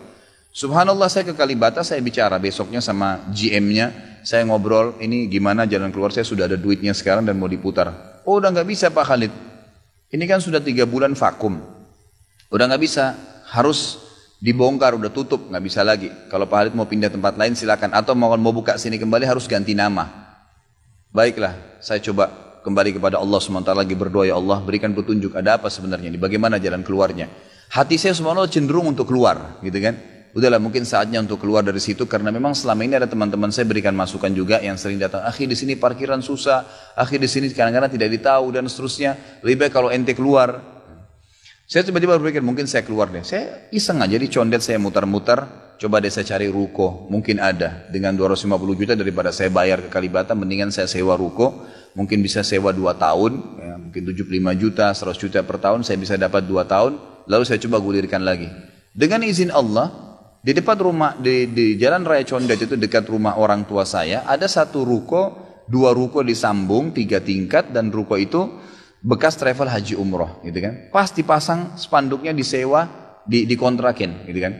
Subhanallah saya ke Kalibata, saya bicara besoknya sama GM-nya, saya ngobrol, ini gimana jalan keluar, saya sudah ada duitnya sekarang dan mau diputar. Oh udah gak bisa Pak Khalid, ini kan sudah 3 bulan vakum, udah gak bisa, harus dibongkar, udah tutup, gak bisa lagi. Kalau Pak Khalid mau pindah tempat lain silakan, atau mau buka sini kembali harus ganti nama. Baiklah, saya coba kembali kepada Allah SWT lagi berdoa, ya Allah berikan petunjuk, ada apa sebenarnya ini, bagaimana jalan keluarnya. Hati saya subhanallah cenderung untuk keluar, gitu kan. Udahlah mungkin saatnya untuk keluar dari situ karena memang selama ini ada teman-teman saya berikan masukan juga yang sering datang, akhi di sini parkiran susah, akhi di sini kadang-kadang tidak ditahu dan seterusnya, lebih baik kalau ente keluar. Saya tiba-tiba berpikir mungkin saya keluar deh, saya iseng aja di condet saya mutar-mutar, coba deh saya cari ruko, mungkin ada dengan 250 juta daripada saya bayar ke Kalibata, mendingan saya sewa ruko, mungkin bisa sewa 2 tahun, ya, mungkin 75 juta, 100 juta per tahun, saya bisa dapat 2 tahun, lalu saya coba gulirkan lagi. Dengan izin Allah, di depan rumah, di Jalan Raya Condet itu dekat rumah orang tua saya, ada satu ruko, 2 ruko disambung, 3 tingkat, dan ruko itu bekas travel haji umroh, gitu kan. Pas dipasang spanduknya disewa, dikontrakin, gitu kan.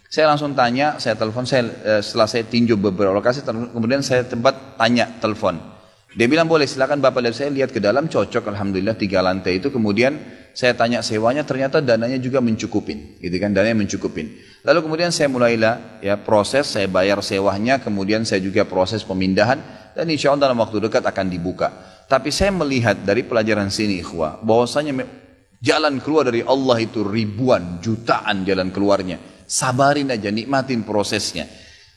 Saya langsung tanya, saya telepon, setelah saya tinjau beberapa lokasi, kemudian saya tanya telepon. Dia bilang boleh, silakan Bapak lihat, saya lihat ke dalam, cocok, alhamdulillah 3 lantai itu, kemudian saya tanya sewanya, ternyata dananya juga mencukupin, gitu kan, dananya mencukupin. Lalu kemudian saya mulailah ya proses, saya bayar sewanya, kemudian saya juga proses pemindahan, dan insya Allah dalam waktu dekat akan dibuka. Tapi saya melihat dari pelajaran sini ikhwah, bahwasanya jalan keluar dari Allah itu ribuan, jutaan jalan keluarnya. Sabarin aja, nikmatin prosesnya.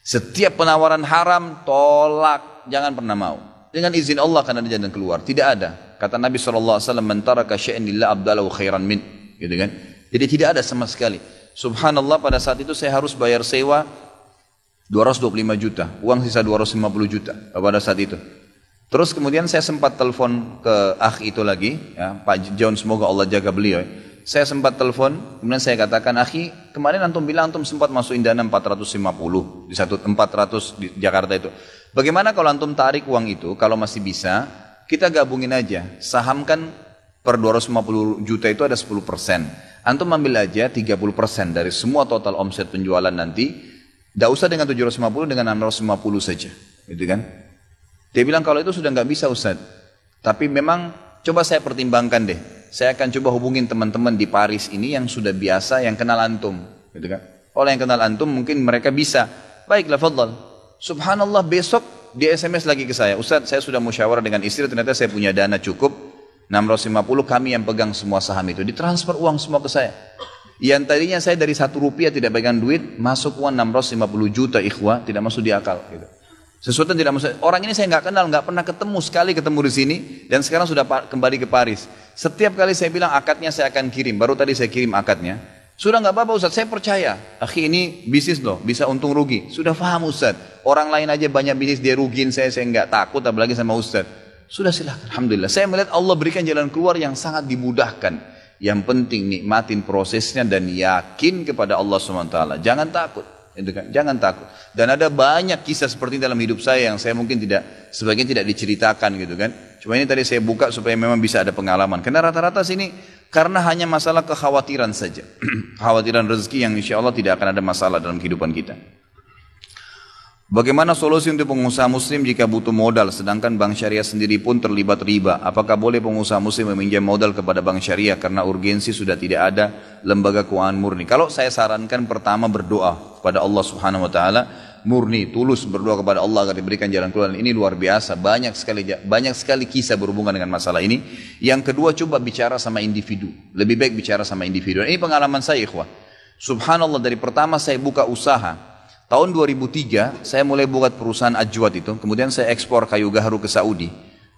Setiap penawaran haram, tolak, jangan pernah mau. Dengan izin Allah akan ada jalan keluar, tidak ada. Kata Nabi SAW, man taraka syai'an lillah abdalahu khairan min, gitu kan. Jadi tidak ada sama sekali. Subhanallah pada saat itu saya harus bayar sewa 225 juta, uang sisa 250 juta pada saat itu. Terus kemudian saya sempat telepon ke akh itu lagi, ya, Pak John, semoga Allah jaga beliau. Saya sempat telepon, kemudian saya katakan, akhi, kemarin antum bilang antum sempat masukin dana 450 di 400 di Jakarta itu. Bagaimana kalau antum tarik uang itu, kalau masih bisa, kita gabungin aja, sahamkan per 250 juta itu ada 10%. Antum ambil aja 30% dari semua total omset penjualan nanti, tidak usah dengan 750, dengan 650 saja, gitu kan? Dia bilang kalau itu sudah nggak bisa Ustaz, tapi memang coba saya pertimbangkan deh. Saya akan coba hubungin teman-teman di Paris ini yang sudah biasa, yang kenal antum, gitu kan? Oleh yang kenal antum mungkin mereka bisa. Baiklah, fadhal. Subhanallah besok dia SMS lagi ke saya, Ustaz saya sudah musyawarah dengan istri, ternyata saya punya dana cukup 650, kami yang pegang semua saham itu, ditransfer uang semua ke saya. Yang tadinya saya dari 1 rupiah tidak pegang duit, masuk uang 650 juta ikhwah, tidak masuk di akal gitu. Sesuatu yang tidak masuk. Orang ini saya nggak kenal, nggak pernah ketemu, sekali ketemu di sini, dan sekarang sudah kembali ke Paris. Setiap kali saya bilang akadnya saya akan kirim, baru tadi saya kirim akadnya. Sudah nggak apa-apa Ustaz, saya percaya. Akhi ini bisnis loh, bisa untung rugi. Sudah paham Ustaz. Orang lain aja banyak bisnis dia rugiin saya nggak takut, apalagi sama Ustaz. Sudah silakan, alhamdulillah. Saya melihat Allah berikan jalan keluar yang sangat dimudahkan. Yang penting nikmatin prosesnya dan yakin kepada Allah SWT. Jangan takut. Itu kan? Jangan takut. Dan ada banyak kisah seperti dalam hidup saya yang saya mungkin sebagian tidak diceritakan gitu kan. Cuma ini tadi saya buka supaya memang bisa ada pengalaman. Karena rata-rata sini karena hanya masalah kekhawatiran saja. Kekhawatiran rezeki yang insya Allah tidak akan ada masalah dalam kehidupan kita. Bagaimana solusi untuk pengusaha muslim jika butuh modal sedangkan bank syariah sendiri pun terlibat riba? Apakah boleh pengusaha muslim meminjam modal kepada bank syariah karena urgensi sudah tidak ada lembaga keuangan murni? Kalau saya sarankan pertama berdoa kepada Allah Subhanahu wa taala, murni, tulus berdoa kepada Allah agar diberikan jalan keluar. Ini luar biasa, banyak sekali kisah berhubungan dengan masalah ini. Yang kedua, coba bicara sama individu. Lebih baik bicara sama individu. Ini pengalaman saya, ikhwah. Subhanallah, dari pertama saya buka usaha tahun 2003 saya mulai buat perusahaan Ajwad itu, kemudian saya ekspor kayu gaharu ke Saudi.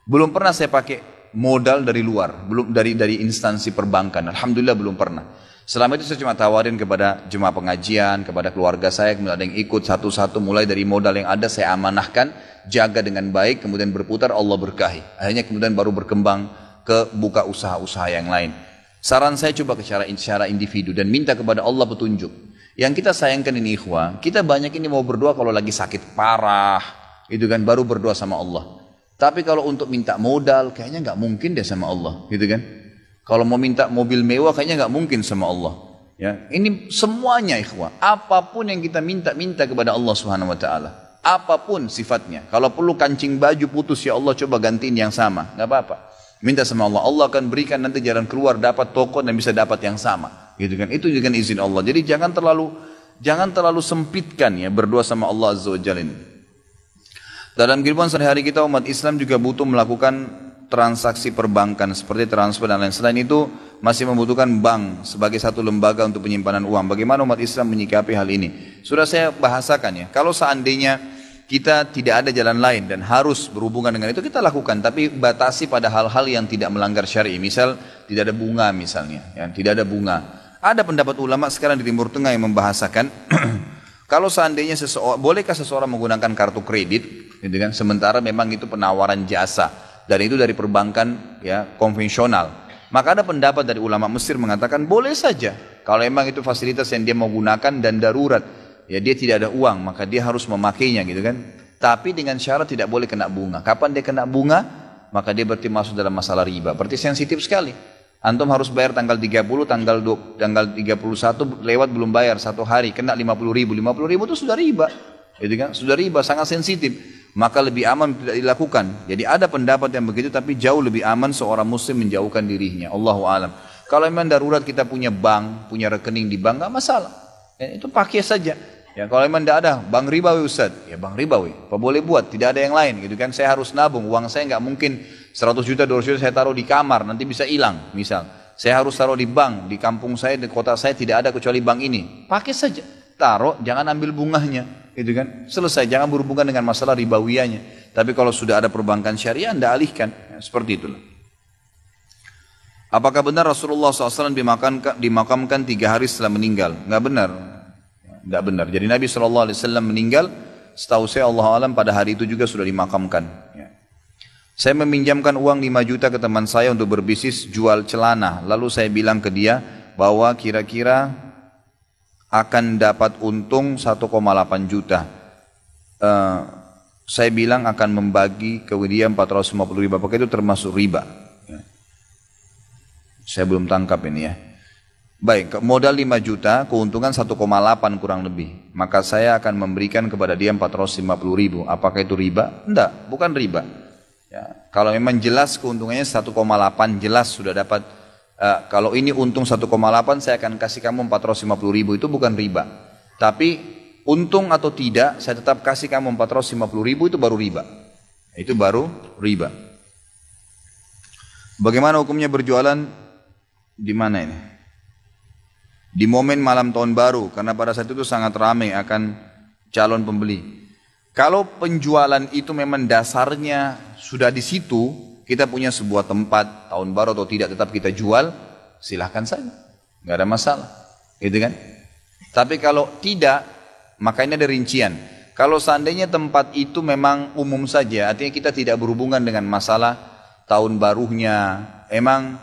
Belum pernah saya pakai modal dari luar, belum dari instansi perbankan. Alhamdulillah belum pernah. Selama itu saya cuma tawarin kepada jemaah pengajian, kepada keluarga saya, kemudian ada yang ikut satu-satu, mulai dari modal yang ada saya amanahkan, jaga dengan baik, kemudian berputar, Allah berkahi. Akhirnya kemudian baru berkembang ke buka usaha-usaha yang lain. Saran saya coba ke secara individu dan minta kepada Allah petunjuk. Yang kita sayangkan ini ikhwah, kita banyak ini mau berdoa kalau lagi sakit parah, itu kan baru berdoa sama Allah. Tapi kalau untuk minta modal, kayaknya nggak mungkin deh sama Allah, gitu kan? Kalau mau minta mobil mewah, kayaknya nggak mungkin sama Allah. Ya, ini semuanya ikhwah. Apapun yang kita minta kepada Allah Subhanahu Wa Taala, apapun sifatnya. Kalau perlu kancing baju putus, ya Allah coba gantiin yang sama, nggak apa-apa. Minta sama Allah, Allah akan berikan nanti jalan keluar, dapat toko dan bisa dapat yang sama. Gitu kan, itu dengan izin Allah. Jadi jangan terlalu sempitkan ya berdoa sama Allah Azza wa Jalla ini. Dalam kehidupan sehari-hari kita umat Islam juga butuh melakukan transaksi perbankan seperti transfer dan lain. Selain itu masih membutuhkan bank sebagai satu lembaga untuk penyimpanan uang. Bagaimana umat Islam menyikapi hal ini? Sudah saya bahasakan ya. Kalau seandainya kita tidak ada jalan lain dan harus berhubungan dengan itu, kita lakukan, tapi batasi pada hal-hal yang tidak melanggar syar'i. Misal tidak ada bunga misalnya, ya, tidak ada bunga. Ada pendapat ulama sekarang di Timur Tengah yang membahasakan kalau seandainya bolehkah seseorang menggunakan kartu kredit, gitu kan? Sementara memang itu penawaran jasa dan itu dari perbankan ya konvensional. Maka ada pendapat dari ulama Mesir mengatakan boleh saja kalau memang itu fasilitas yang dia mau gunakan dan darurat. Ya dia tidak ada uang, maka dia harus memakainya gitu kan. Tapi dengan syarat tidak boleh kena bunga. Kapan dia kena bunga, maka dia berarti masuk dalam masalah riba. Berarti sensitif sekali. Antum harus bayar tanggal 30, tanggal 31 lewat belum bayar 1 hari, kena 50 ribu. 50 ribu itu sudah riba. Gitu kan? Sudah riba, sangat sensitif. Maka lebih aman tidak dilakukan. Jadi ada pendapat yang begitu, tapi jauh lebih aman seorang muslim menjauhkan dirinya. Allahu a'lam. Kalau memang darurat kita punya bank, punya rekening di bank, nggak masalah. Ya, itu pakai saja. Ya, kalau memang tidak ada bank ribawi Ustaz, ya bank ribawi. Apa boleh buat? Tidak ada yang lain, gitu kan? Saya harus nabung, uang saya nggak mungkin 100 juta, 200 juta saya taruh di kamar, nanti bisa hilang. Misal, saya harus taruh di bank, di kampung saya, di kota saya tidak ada kecuali bank ini. Pakai saja, taruh, jangan ambil bunganya, gitu kan? Selesai, jangan berhubungan dengan masalah ribawiyanya. Tapi kalau sudah ada perbankan syariah, Anda alihkan, ya, seperti itulah. Apakah benar Rasulullah SAW dimakamkan 3 hari setelah meninggal? Nggak benar. Tidak benar. Jadi Nabi SAW meninggal, setahu saya Allah alam pada hari itu juga sudah dimakamkan. Ya. Saya meminjamkan uang 5 juta ke teman saya untuk berbisnis jual celana. Lalu saya bilang ke dia bahwa kira-kira akan dapat untung 1,8 juta. Saya bilang akan membagi ke dia 450 ribu. Apakah itu termasuk riba? Ya. Saya belum tangkap ini ya. Baik, modal 5 juta, keuntungan 1,8 kurang lebih. Maka saya akan memberikan kepada dia 450 ribu. Apakah itu riba? Enggak, bukan riba. Ya, kalau memang jelas keuntungannya 1,8, jelas sudah dapat. Kalau ini untung 1,8, saya akan kasih kamu 450 ribu. Itu bukan riba. Tapi untung atau tidak, saya tetap kasih kamu 450 ribu, itu baru riba. Itu baru riba. Bagaimana hukumnya berjualan di mana ini? Di momen malam tahun baru, karena pada saat itu sangat ramai akan calon pembeli. Kalau penjualan itu memang dasarnya sudah di situ, kita punya sebuah tempat tahun baru atau tidak tetap kita jual, silahkan saja, nggak ada masalah, gitu kan? Tapi kalau tidak, maka ini ada rincian. Kalau seandainya tempat itu memang umum saja, artinya kita tidak berhubungan dengan masalah tahun barunya, emang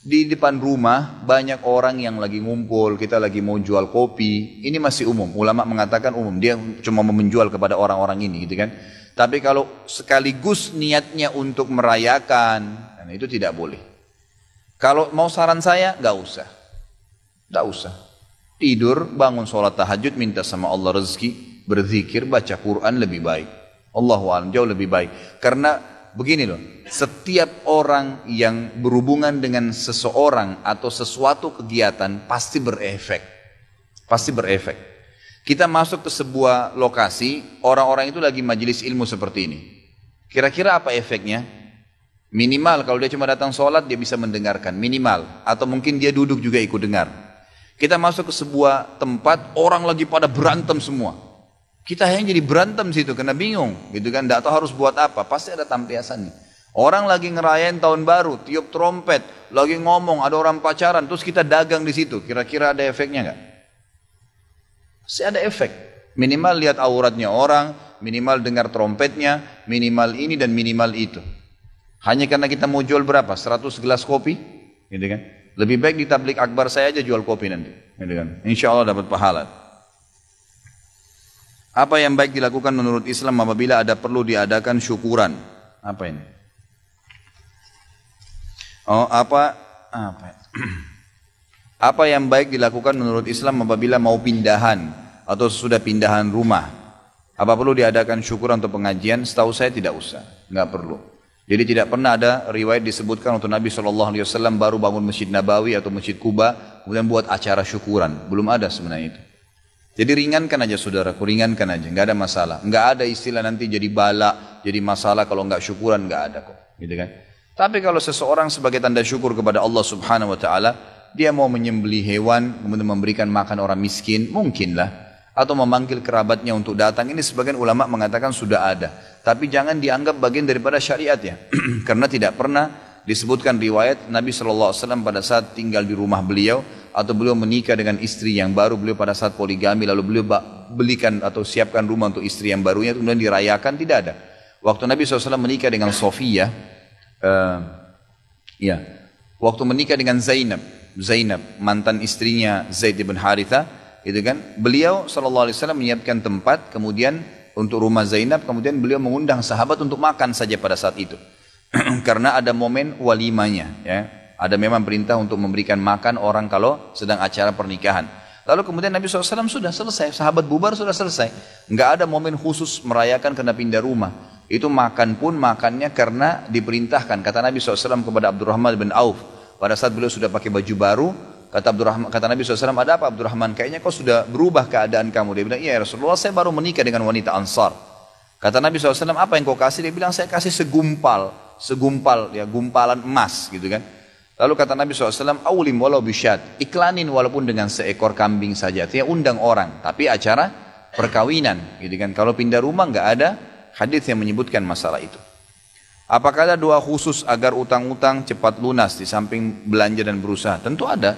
Di depan rumah banyak orang yang lagi ngumpul, kita lagi mau jual kopi, ini masih umum. Ulama mengatakan umum, dia cuma mau menjual kepada orang-orang ini gitu kan. Tapi kalau sekaligus niatnya untuk merayakan, nah itu tidak boleh. Kalau mau saran saya, nggak usah. Nggak usah. Tidur, bangun sholat tahajud, minta sama Allah rezeki, berzikir, baca Quran lebih baik. Allahu a'lam, jauh lebih baik. Karena begini loh, setiap orang yang berhubungan dengan seseorang atau sesuatu kegiatan pasti berefek. Pasti berefek. Kita masuk ke sebuah lokasi, orang-orang itu lagi majelis ilmu seperti ini. Kira-kira apa efeknya? Minimal kalau dia cuma datang sholat dia bisa mendengarkan, minimal. Atau mungkin dia duduk juga ikut dengar. Kita masuk ke sebuah tempat, orang lagi pada berantem semua. Kita hanya jadi berantem situ, kena bingung, gitu kan? Tidak tahu harus buat apa, pasti ada tampiasannya. Orang lagi ngerayain tahun baru, tiup trompet, lagi ngomong, ada orang pacaran, terus kita dagang di situ. Kira-kira ada efeknya nggak? Pasti ada efek. Minimal lihat auratnya orang, minimal dengar trompetnya, minimal ini dan minimal itu. Hanya karena kita mau jual berapa? 100 gelas kopi, gitu kan? Lebih baik di tablik akbar saya aja jual kopi nanti, gitu kan? Insya Allah dapat pahala. Apa yang baik dilakukan menurut Islam apabila ada perlu diadakan syukuran? Apa ini? Oh, apa yang baik dilakukan menurut Islam apabila mau pindahan atau sudah pindahan rumah? Apa perlu diadakan syukuran atau pengajian? Setahu saya tidak usah, nggak perlu. Jadi tidak pernah ada riwayat disebutkan untuk Nabi SAW baru bangun Masjid Nabawi atau Masjid Kuba, kemudian buat acara syukuran. Belum ada sebenarnya itu. Jadi ringankan aja saudaraku, ringankan aja, nggak ada masalah. Nggak ada istilah nanti jadi bala, jadi masalah kalau nggak syukuran, nggak ada kok. Gitu kan? Tapi kalau seseorang sebagai tanda syukur kepada Allah Subhanahu Wa Taala, dia mau menyembelih hewan, kemudian memberikan makan orang miskin, mungkinlah. Atau memanggil kerabatnya untuk datang, ini sebagian ulama mengatakan sudah ada, tapi jangan dianggap bagian daripada syariatnya. Karena tidak pernah disebutkan riwayat Nabi SAW pada saat tinggal di rumah beliau atau beliau menikah dengan istri yang baru, beliau pada saat poligami lalu beliau belikan atau siapkan rumah untuk istri yang barunya kemudian dirayakan, tidak ada. Waktu Nabi SAW menikah dengan Sofiyah, waktu menikah dengan Zainab mantan istrinya Zaid bin Haritha, itu kan, beliau SAW menyiapkan tempat kemudian untuk rumah Zainab, kemudian beliau mengundang sahabat untuk makan saja pada saat itu. Karena ada momen walimanya, ya. Ada memang perintah untuk memberikan makan orang kalau sedang acara pernikahan. Lalu kemudian Nabi SAW sudah selesai, sahabat bubar sudah selesai. Enggak ada momen khusus merayakan kena pindah rumah. Itu makan pun makannya karena diperintahkan. Kata Nabi SAW kepada Abdurrahman bin Auf, pada saat beliau sudah pakai baju baru, kata Nabi SAW, ada apa Abdurrahman? Kayaknya kau sudah berubah keadaan kamu. Dia bilang, iya Rasulullah, saya baru menikah dengan wanita Ansar. Kata Nabi SAW, apa yang kau kasih? Dia bilang, saya kasih segumpal ya, gumpalan emas gitu kan. Lalu kata Nabi SAW, awlim walau bisyad, iklanin walaupun dengan seekor kambing saja. Artinya undang orang, tapi acara perkawinan gitu kan. Kalau pindah rumah nggak ada hadis yang menyebutkan masalah itu. Apakah ada doa khusus agar utang-utang cepat lunas di samping belanja dan berusaha? Tentu ada.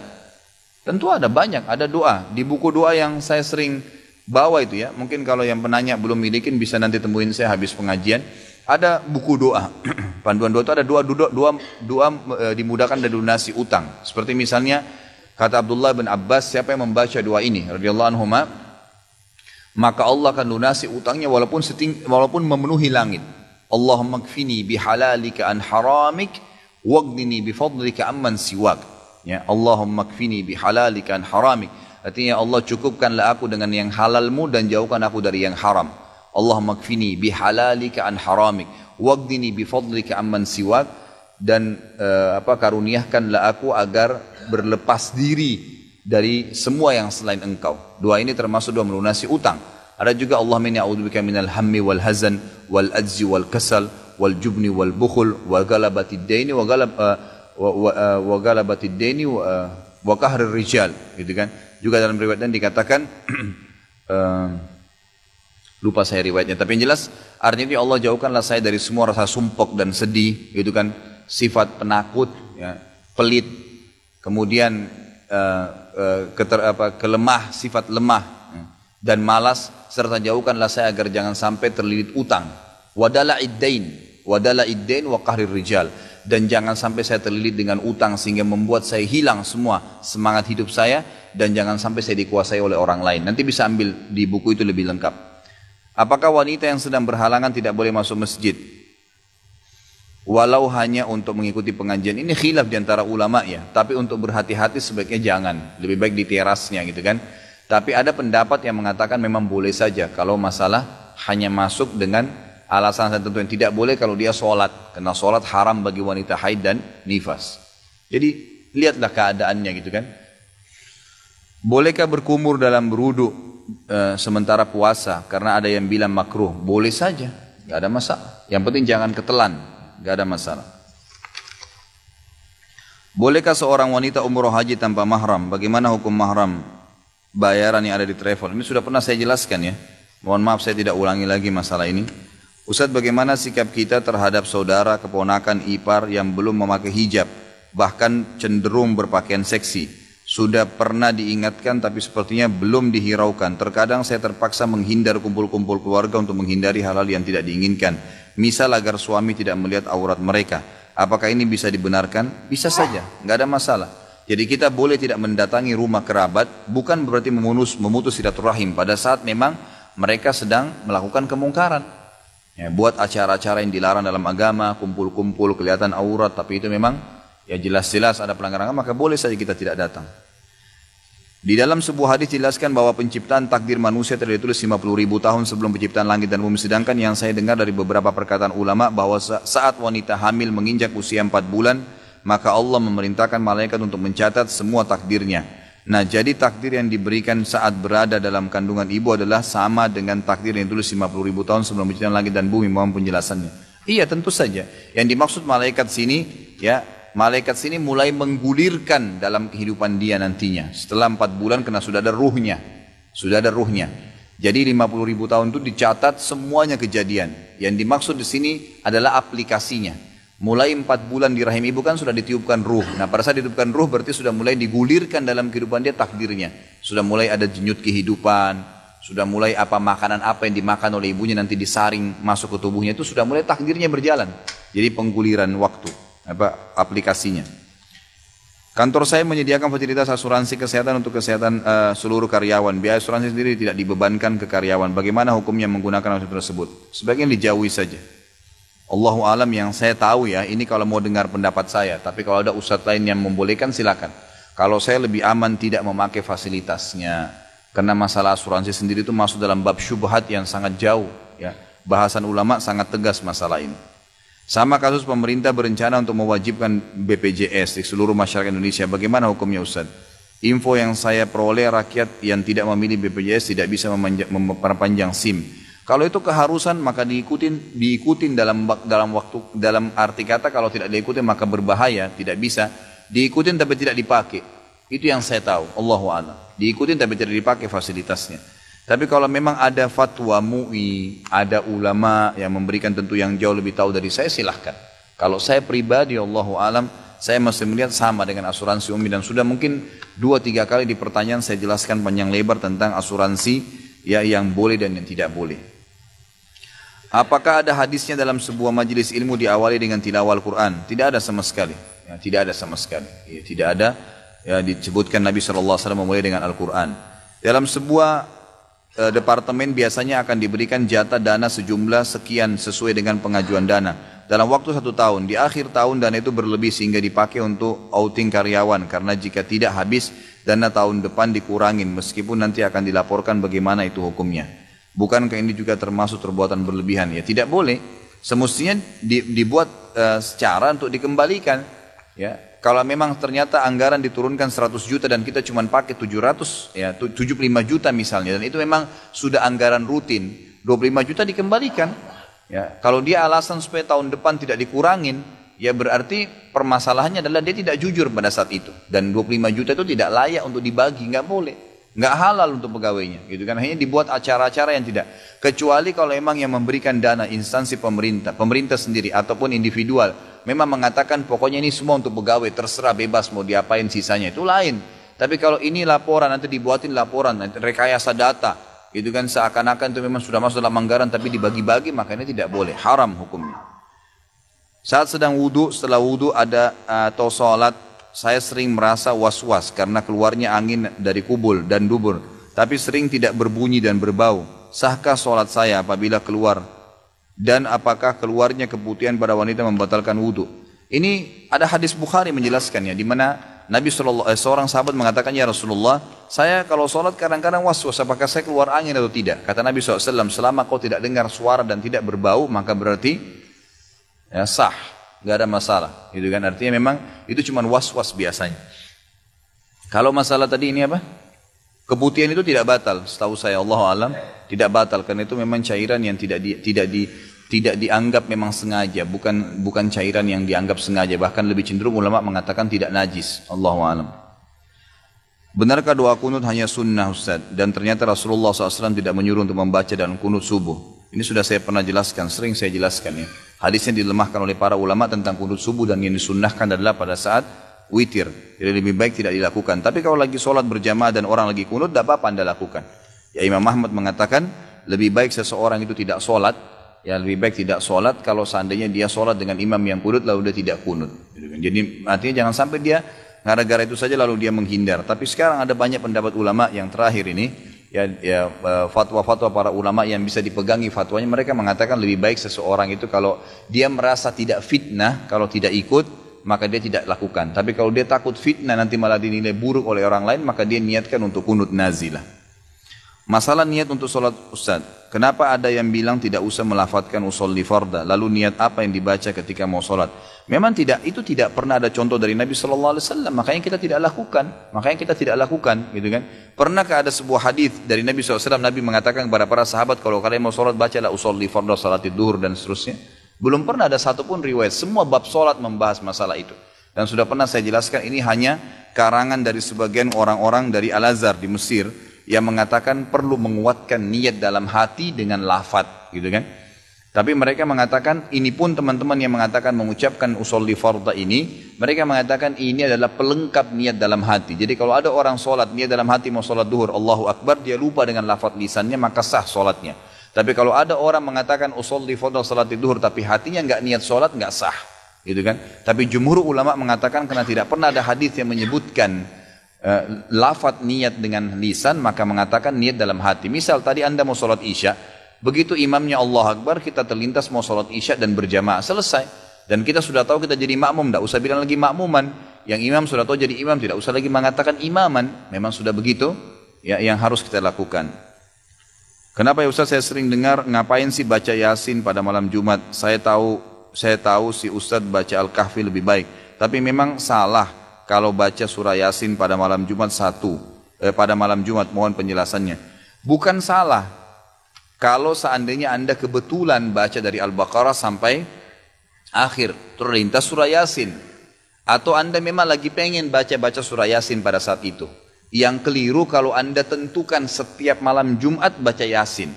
Tentu ada, banyak, ada doa. Di buku doa yang saya sering bawa itu ya, mungkin kalau yang penanya belum milikin bisa nanti temuin saya habis pengajian. Ada buku doa, panduan doa itu ada doa dimudahkan dari lunasi utang. Seperti misalnya kata Abdullah bin Abbas, siapa yang membaca doa ini, radhiyallahu anhuma, maka Allah akan lunasi utangnya walaupun memenuhi langit. Allahumma kfini bihalalika an haramik, waghdini bifadlika amman siwak. Ya, Allahumma kfini bihalalika an haramik. Artinya Allah cukupkanlah aku dengan yang halalmu dan jauhkan aku dari yang haram. Allahumma kfini bihalalika an haramik, waghdini bifadlika amman siwak, dan karuniakanlah aku agar berlepas diri dari semua yang selain engkau. Doa ini termasuk doa melunasi utang. Ada juga Allahumma inni a'udzubika minal hammi wal hazan wal ajzi wal kasal wal jubni wal bukhul wa galabatid daini wa galabatid daini wa qahrir rijal, gitu kan. Juga dalam riwayatnya dikatakan lupa saya riwayatnya, tapi yang jelas artinya Allah jauhkanlah saya dari semua rasa sumpek dan sedih, gitu kan, sifat penakut, ya, pelit, kemudian kelemah, sifat lemah dan malas, serta jauhkanlah saya agar jangan sampai terlilit utang. Wadala'id dain, wadala iddain wa qahrir rijal, dan jangan sampai saya terlilit dengan utang sehingga membuat saya hilang semua semangat hidup saya, dan jangan sampai saya dikuasai oleh orang lain. Nanti bisa ambil di buku itu lebih lengkap. Apakah wanita yang sedang berhalangan tidak boleh masuk masjid walau hanya untuk mengikuti pengajian? Ini khilaf di antara ulama ya, tapi untuk berhati-hati sebaiknya jangan, lebih baik di terasnya gitu kan. Tapi ada pendapat yang mengatakan memang boleh saja kalau masalah hanya masuk dengan alasan tertentu. Yang tidak boleh kalau dia sholat, karena sholat haram bagi wanita haid dan nifas. Jadi lihatlah keadaannya gitu kan. Bolehkah berkumur dalam berwudu sementara puasa? Karena ada yang bilang makruh. Boleh saja, gak ada masalah. Yang penting jangan ketelan, gak ada masalah. Bolehkah seorang wanita umroh haji tanpa mahram? Bagaimana hukum mahram bayaran yang ada di travel? Ini sudah pernah saya jelaskan ya. Mohon maaf saya tidak ulangi lagi masalah ini. Ustadz, bagaimana sikap kita terhadap saudara, keponakan, ipar yang belum memakai hijab, bahkan cenderung berpakaian seksi? Sudah pernah diingatkan tapi sepertinya belum dihiraukan. Terkadang saya terpaksa menghindar kumpul-kumpul keluarga untuk menghindari hal-hal yang tidak diinginkan. Misal agar suami tidak melihat aurat mereka. Apakah ini bisa dibenarkan? Bisa saja, nggak ada masalah. Jadi kita boleh tidak mendatangi rumah kerabat, bukan berarti memutus silaturahim pada saat memang mereka sedang melakukan kemungkaran. Ya, buat acara-acara yang dilarang dalam agama, kumpul-kumpul, kelihatan aurat, tapi itu memang ya jelas-jelas ada pelanggaran agama, maka boleh saja kita tidak datang. Di dalam sebuah hadis dijelaskan bahwa penciptaan takdir manusia telah ditulis 50.000 tahun sebelum penciptaan langit dan bumi. Sedangkan yang saya dengar dari beberapa perkataan ulama bahwa saat wanita hamil menginjak usia 4 bulan, maka Allah memerintahkan malaikat untuk mencatat semua takdirnya. Nah, jadi takdir yang diberikan saat berada dalam kandungan ibu adalah sama dengan takdir yang ditulis 50.000 tahun sebelum penciptaan langit dan bumi. Mohon penjelasannya. Iya, tentu saja. Yang dimaksud malaikat sini, ya, malaikat sini mulai menggulirkan dalam kehidupan dia nantinya. Setelah 4 bulan karena sudah ada ruhnya. Sudah ada ruhnya. Jadi 50.000 tahun itu dicatat semuanya kejadian. Yang dimaksud di sini adalah aplikasinya. Mulai 4 bulan di rahim ibu kan sudah ditiupkan ruh. Nah, pada saat ditiupkan ruh berarti sudah mulai digulirkan dalam kehidupan dia takdirnya. Sudah mulai ada denyut kehidupan. Sudah mulai apa makanan apa yang dimakan oleh ibunya nanti disaring masuk ke tubuhnya. Itu sudah mulai takdirnya berjalan. Jadi pengguliran waktu. Aplikasinya. Kantor saya menyediakan fasilitas asuransi kesehatan untuk kesehatan seluruh karyawan. Biaya asuransi sendiri tidak dibebankan ke karyawan. Bagaimana hukumnya menggunakan asuransi tersebut? Sebaiknya dijauhi saja. Allahu alam, yang saya tahu ya, ini kalau mau dengar pendapat saya. Tapi kalau ada ustadz lain yang membolehkan silakan. Kalau saya lebih aman tidak memakai fasilitasnya. Karena masalah asuransi sendiri itu masuk dalam bab syubhat yang sangat jauh. Ya. Bahasan ulama sangat tegas masalah ini. Sama kasus pemerintah berencana untuk mewajibkan BPJS di seluruh masyarakat Indonesia. Bagaimana hukumnya Ustaz? Info yang saya peroleh, rakyat yang tidak memilih BPJS tidak bisa memperpanjang SIM. Kalau itu keharusan maka diikutin dalam arti kata, kalau tidak diikutin maka berbahaya, tidak bisa. Diikutin tapi tidak dipakai. Itu yang saya tahu, Allahu a'lam. Diikutin tapi tidak dipakai fasilitasnya. Tapi kalau memang ada fatwa MUI, ada ulama yang memberikan tentu yang jauh lebih tahu dari saya, silahkan. Kalau saya pribadi, Allahu a'lam, saya masih melihat sama dengan asuransi umum, dan sudah mungkin 2-3 kali di pertanyaan saya jelaskan panjang lebar tentang asuransi ya, yang boleh dan yang tidak boleh. Apakah ada hadisnya dalam sebuah majelis ilmu diawali dengan tilawah Al-Quran? Tidak ada sama sekali. Ya, tidak ada sama sekali. Ya, tidak ada. Ya, disebutkan Nabi SAW memulai dengan Al-Quran. Dalam sebuah departemen biasanya akan diberikan jatah dana sejumlah sekian sesuai dengan pengajuan dana. Dalam waktu 1 tahun, di akhir tahun dana itu berlebih sehingga dipakai untuk outing karyawan. Karena jika tidak habis, dana tahun depan dikurangin meskipun nanti akan dilaporkan bagaimana itu hukumnya. Bukankah ini juga termasuk perbuatan berlebihan? Ya tidak boleh. Semestinya dibuat secara untuk dikembalikan. Ya, kalau memang ternyata anggaran diturunkan 100 juta dan kita cuma pakai 700, ya 75 juta misalnya, dan itu memang sudah anggaran rutin, 25 juta dikembalikan. Ya, kalau dia alasan supaya tahun depan tidak dikurangin, ya berarti permasalahannya adalah dia tidak jujur pada saat itu. Dan 25 juta itu tidak layak untuk dibagi, nggak boleh. Nggak halal untuk pegawainya, gitu kan? Hanya dibuat acara-acara yang tidak. Kecuali kalau memang yang memberikan dana instansi pemerintah sendiri ataupun individual, memang mengatakan pokoknya ini semua untuk pegawai, terserah bebas mau diapain sisanya, itu lain. Tapi kalau ini laporan, nanti dibuatin laporan, nanti rekayasa data, gitu kan, seakan-akan itu memang sudah masuk dalam anggaran tapi dibagi-bagi, maka ini tidak boleh, haram hukumnya. Saat sedang wudhu, setelah wudhu ada atau sholat, saya sering merasa was-was karena keluarnya angin dari kubul dan dubur, tapi sering tidak berbunyi dan berbau. Sahkah sholat saya apabila keluar? Dan apakah keluarnya keputihan pada wanita membatalkan wudhu? Ini ada hadis Bukhari menjelaskannya, di mana seorang sahabat mengatakan, ya Rasulullah, saya kalau sholat kadang-kadang was-was apakah saya keluar angin atau tidak. Kata Nabi SAW, selama kau tidak dengar suara dan tidak berbau, maka berarti ya sah, nggak ada masalah, gitu kan? Artinya memang itu cuma was-was biasanya. Kalau masalah tadi ini apa? Keputihan itu tidak batal, setahu saya, Allahu alam, tidak batal karena itu memang cairan yang tidak dianggap memang sengaja, bukan cairan yang dianggap sengaja, bahkan lebih cenderung ulama mengatakan tidak najis, Allahu alam. Benarkah doa kunut hanya sunnah Ustaz? Dan ternyata Rasulullah SAW tidak menyuruh untuk membaca dalam kunut subuh. Ini sudah saya pernah jelaskan, sering saya jelaskan ya. Hadisnya dilemahkan oleh para ulama tentang kunut subuh dan yang disunnahkan adalah pada saat witir. Jadi lebih baik tidak dilakukan. Tapi kalau lagi sholat berjamaah dan orang lagi kunut, tidak apa-apa Anda lakukan. Ya Imam Ahmad mengatakan lebih baik seseorang itu tidak sholat. Ya lebih baik tidak sholat kalau seandainya dia sholat dengan imam yang kunut lalu dia tidak kunut. Jadi artinya jangan sampai dia gara-gara itu saja lalu dia menghindar. Tapi sekarang ada banyak pendapat ulama yang terakhir ini. Fatwa-fatwa para ulama yang bisa dipegangi fatwanya, mereka mengatakan lebih baik seseorang itu kalau dia merasa tidak fitnah, kalau tidak ikut maka dia tidak lakukan. Tapi kalau dia takut fitnah nanti malah dinilai buruk oleh orang lain, maka dia niatkan untuk kunut nazilah. Masalah niat untuk sholat Ustaz, kenapa ada yang bilang tidak usah melafadzkan usolli farda, lalu niat apa yang dibaca ketika mau sholat? Memang itu tidak pernah ada contoh dari Nabi SAW, makanya kita tidak lakukan, gitu kan? Pernahkah ada sebuah hadis dari Nabi SAW, Nabi mengatakan kepada para sahabat, kalau kalian mau sholat bacalah usolli farda, salatid duhur dan seterusnya. Belum pernah ada satupun riwayat, semua bab sholat membahas masalah itu. Dan sudah pernah saya jelaskan, ini hanya karangan dari sebagian orang-orang dari Al-Azhar di Mesir, yang mengatakan perlu menguatkan niat dalam hati dengan lafadz, gitu kan? Tapi mereka mengatakan, ini pun teman-teman yang mengatakan mengucapkan usolli farda ini, mereka mengatakan ini adalah pelengkap niat dalam hati. Jadi kalau ada orang sholat, niat dalam hati mau sholat duhur, Allahu Akbar, dia lupa dengan lafadz lisannya, maka sah sholatnya. Tapi kalau ada orang mengatakan usolli farda salatid duhur, tapi hatinya enggak niat sholat, enggak sah, gitu kan? Tapi jumhur ulama mengatakan karena tidak pernah ada hadis yang menyebutkan lafadz niat dengan lisan, maka mengatakan niat dalam hati. Misal tadi Anda mau sholat isya, begitu imamnya Allah Akbar, kita terlintas mau sholat isya dan berjamaah, selesai. Dan kita sudah tahu kita jadi makmum, tidak usah bilang lagi makmuman. Yang imam sudah tahu jadi imam, tidak usah lagi mengatakan imaman. Memang sudah begitu, ya, yang harus kita lakukan. Kenapa ya Ustaz saya sering dengar, ngapain sih baca Yasin pada malam Jumat? Saya tahu si Ustaz baca Al-Kahfi lebih baik. Tapi memang salah kalau baca surah Yasin pada malam Jumat pada malam Jumat, mohon penjelasannya. Bukan salah kalau seandainya Anda kebetulan baca dari Al-Baqarah sampai akhir, terlintas surah Yasin, atau Anda memang lagi pengen baca surah Yasin pada saat itu. Yang keliru kalau Anda tentukan setiap malam Jumat baca Yasin.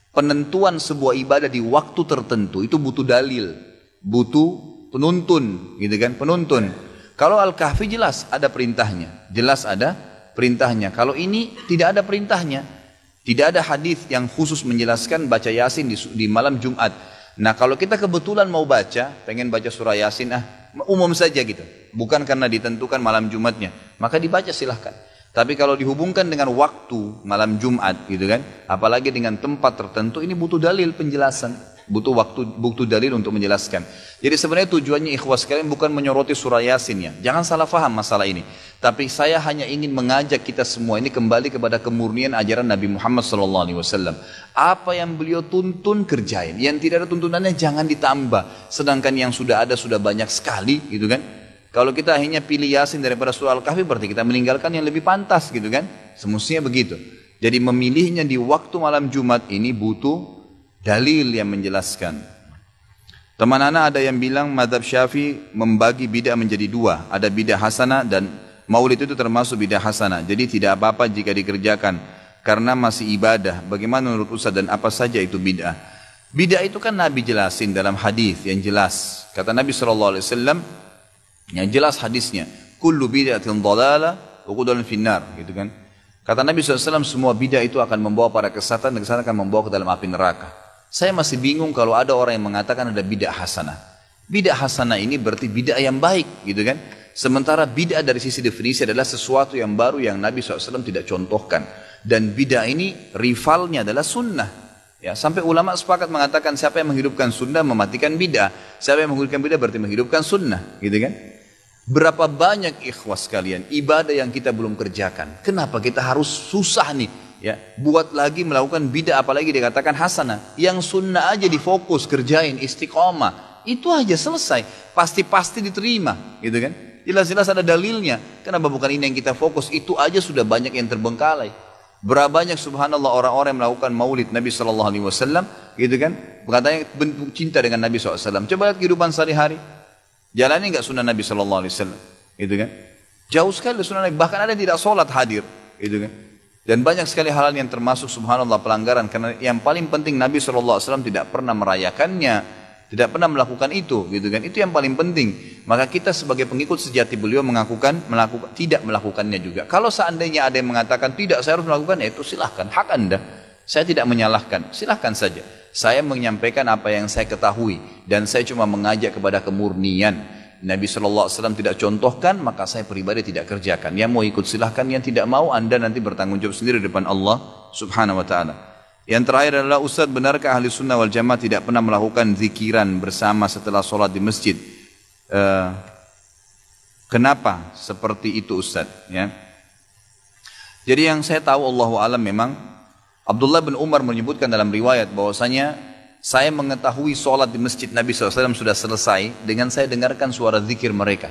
Penentuan sebuah ibadah di waktu tertentu itu butuh dalil, butuh penuntun, gitu kan? Penuntun. Kalau Al-Kahfi jelas ada perintahnya, Kalau ini tidak ada perintahnya, tidak ada hadis yang khusus menjelaskan baca Yasin di malam Jumat. Nah kalau kita kebetulan mau baca, pengen baca surah Yasin, umum saja gitu, bukan karena ditentukan malam Jumatnya, maka dibaca silahkan. Tapi kalau dihubungkan dengan waktu malam Jumat, gitu kan, apalagi dengan tempat tertentu, ini butuh dalil penjelasan, butuh dalil untuk menjelaskan. Jadi sebenarnya tujuannya ikhwas sekalian bukan menyoroti surah Yasin ya, jangan salah faham masalah ini. Tapi saya hanya ingin mengajak kita semua ini kembali kepada kemurnian ajaran Nabi Muhammad SAW. Apa yang beliau tuntun kerjain, yang tidak ada tuntunannya jangan ditambah. Sedangkan yang sudah ada sudah banyak sekali, gitu kan. Kalau kita hanya pilih Yasin daripada surah Al-Kahfi, berarti kita meninggalkan yang lebih pantas, gitu kan? Semestinya begitu. Jadi memilihnya di waktu malam Jumat ini butuh dalil yang menjelaskan. Teman anak ada yang bilang mazhab Syafi'i membagi bid'ah menjadi dua. Ada bid'ah hasanah dan maulid itu termasuk bid'ah hasanah. Jadi tidak apa-apa jika dikerjakan karena masih ibadah. Bagaimana menurut Ustaz dan apa saja itu bid'ah? Bid'ah itu kan Nabi jelasin dalam hadis yang jelas. Kata Nabi SAW, yang jelas hadisnya, kullu bid'atin dhalalah wa kullu finnar, gitu kan. Kata Nabi SAW, semua bid'ah itu akan membawa pada kesesatan dan akan membawa ke dalam api neraka. Saya masih bingung kalau ada orang yang mengatakan ada bid'ah hasanah. Bid'ah hasanah ini berarti bid'ah yang baik, gitu kan? Sementara bid'ah dari sisi definisi adalah sesuatu yang baru yang Nabi SAW tidak contohkan. Dan bid'ah ini rivalnya adalah sunnah. Ya, sampai ulama sepakat mengatakan siapa yang menghidupkan sunnah mematikan bid'ah. Siapa yang menghidupkan bid'ah berarti menghidupkan sunnah, gitu kan? Berapa banyak ikhwas kalian ibadah yang kita belum kerjakan. Kenapa kita harus susah nih? Ya, buat lagi melakukan bid'ah apalagi dikatakan hasanah. Yang sunnah aja difokus kerjain istiqomah. Itu aja selesai. Pasti-pasti diterima, gitu kan? Jelas-jelas ada dalilnya. Kenapa bukan ini yang kita fokus? Itu aja sudah banyak yang terbengkalai. Berapa banyak subhanallah orang-orang yang melakukan maulid Nabi SAW, gitu kan? Katanya bentuk cinta dengan Nabi SAW. Coba lihat kehidupan sehari-hari. Jalani nggak sunnah Nabi SAW, gitu kan? Jauh sekali sunnah Nabi. Bahkan ada yang tidak sholat hadir, gitu kan? Dan banyak sekali hal yang termasuk subhanallah pelanggaran. Karena yang paling penting Nabi SAW tidak pernah merayakannya. Tidak pernah melakukan itu, gitu kan? Itu yang paling penting. Maka kita sebagai pengikut sejati beliau tidak melakukannya juga. Kalau seandainya ada yang mengatakan tidak, saya harus melakukan, ya itu silahkan, hak Anda. Saya tidak menyalahkan, silahkan saja. Saya menyampaikan apa yang saya ketahui dan saya cuma mengajak kepada kemurnian. Nabi SAW tidak contohkan, maka saya pribadi tidak kerjakan. Yang mau ikut silahkan, yang tidak mau Anda nanti bertanggung jawab sendiri di depan Allah Subhanahu Wa Taala. Yang terakhir adalah, Ustaz, benarkah ahli sunnah wal jamaah tidak pernah melakukan zikiran bersama setelah sholat di masjid? Kenapa seperti itu, Ustaz? Ya. Jadi yang saya tahu Allahu alam memang Abdullah bin Umar menyebutkan dalam riwayat bahwasanya saya mengetahui sholat di masjid Nabi SAW sudah selesai dengan saya dengarkan suara zikir mereka.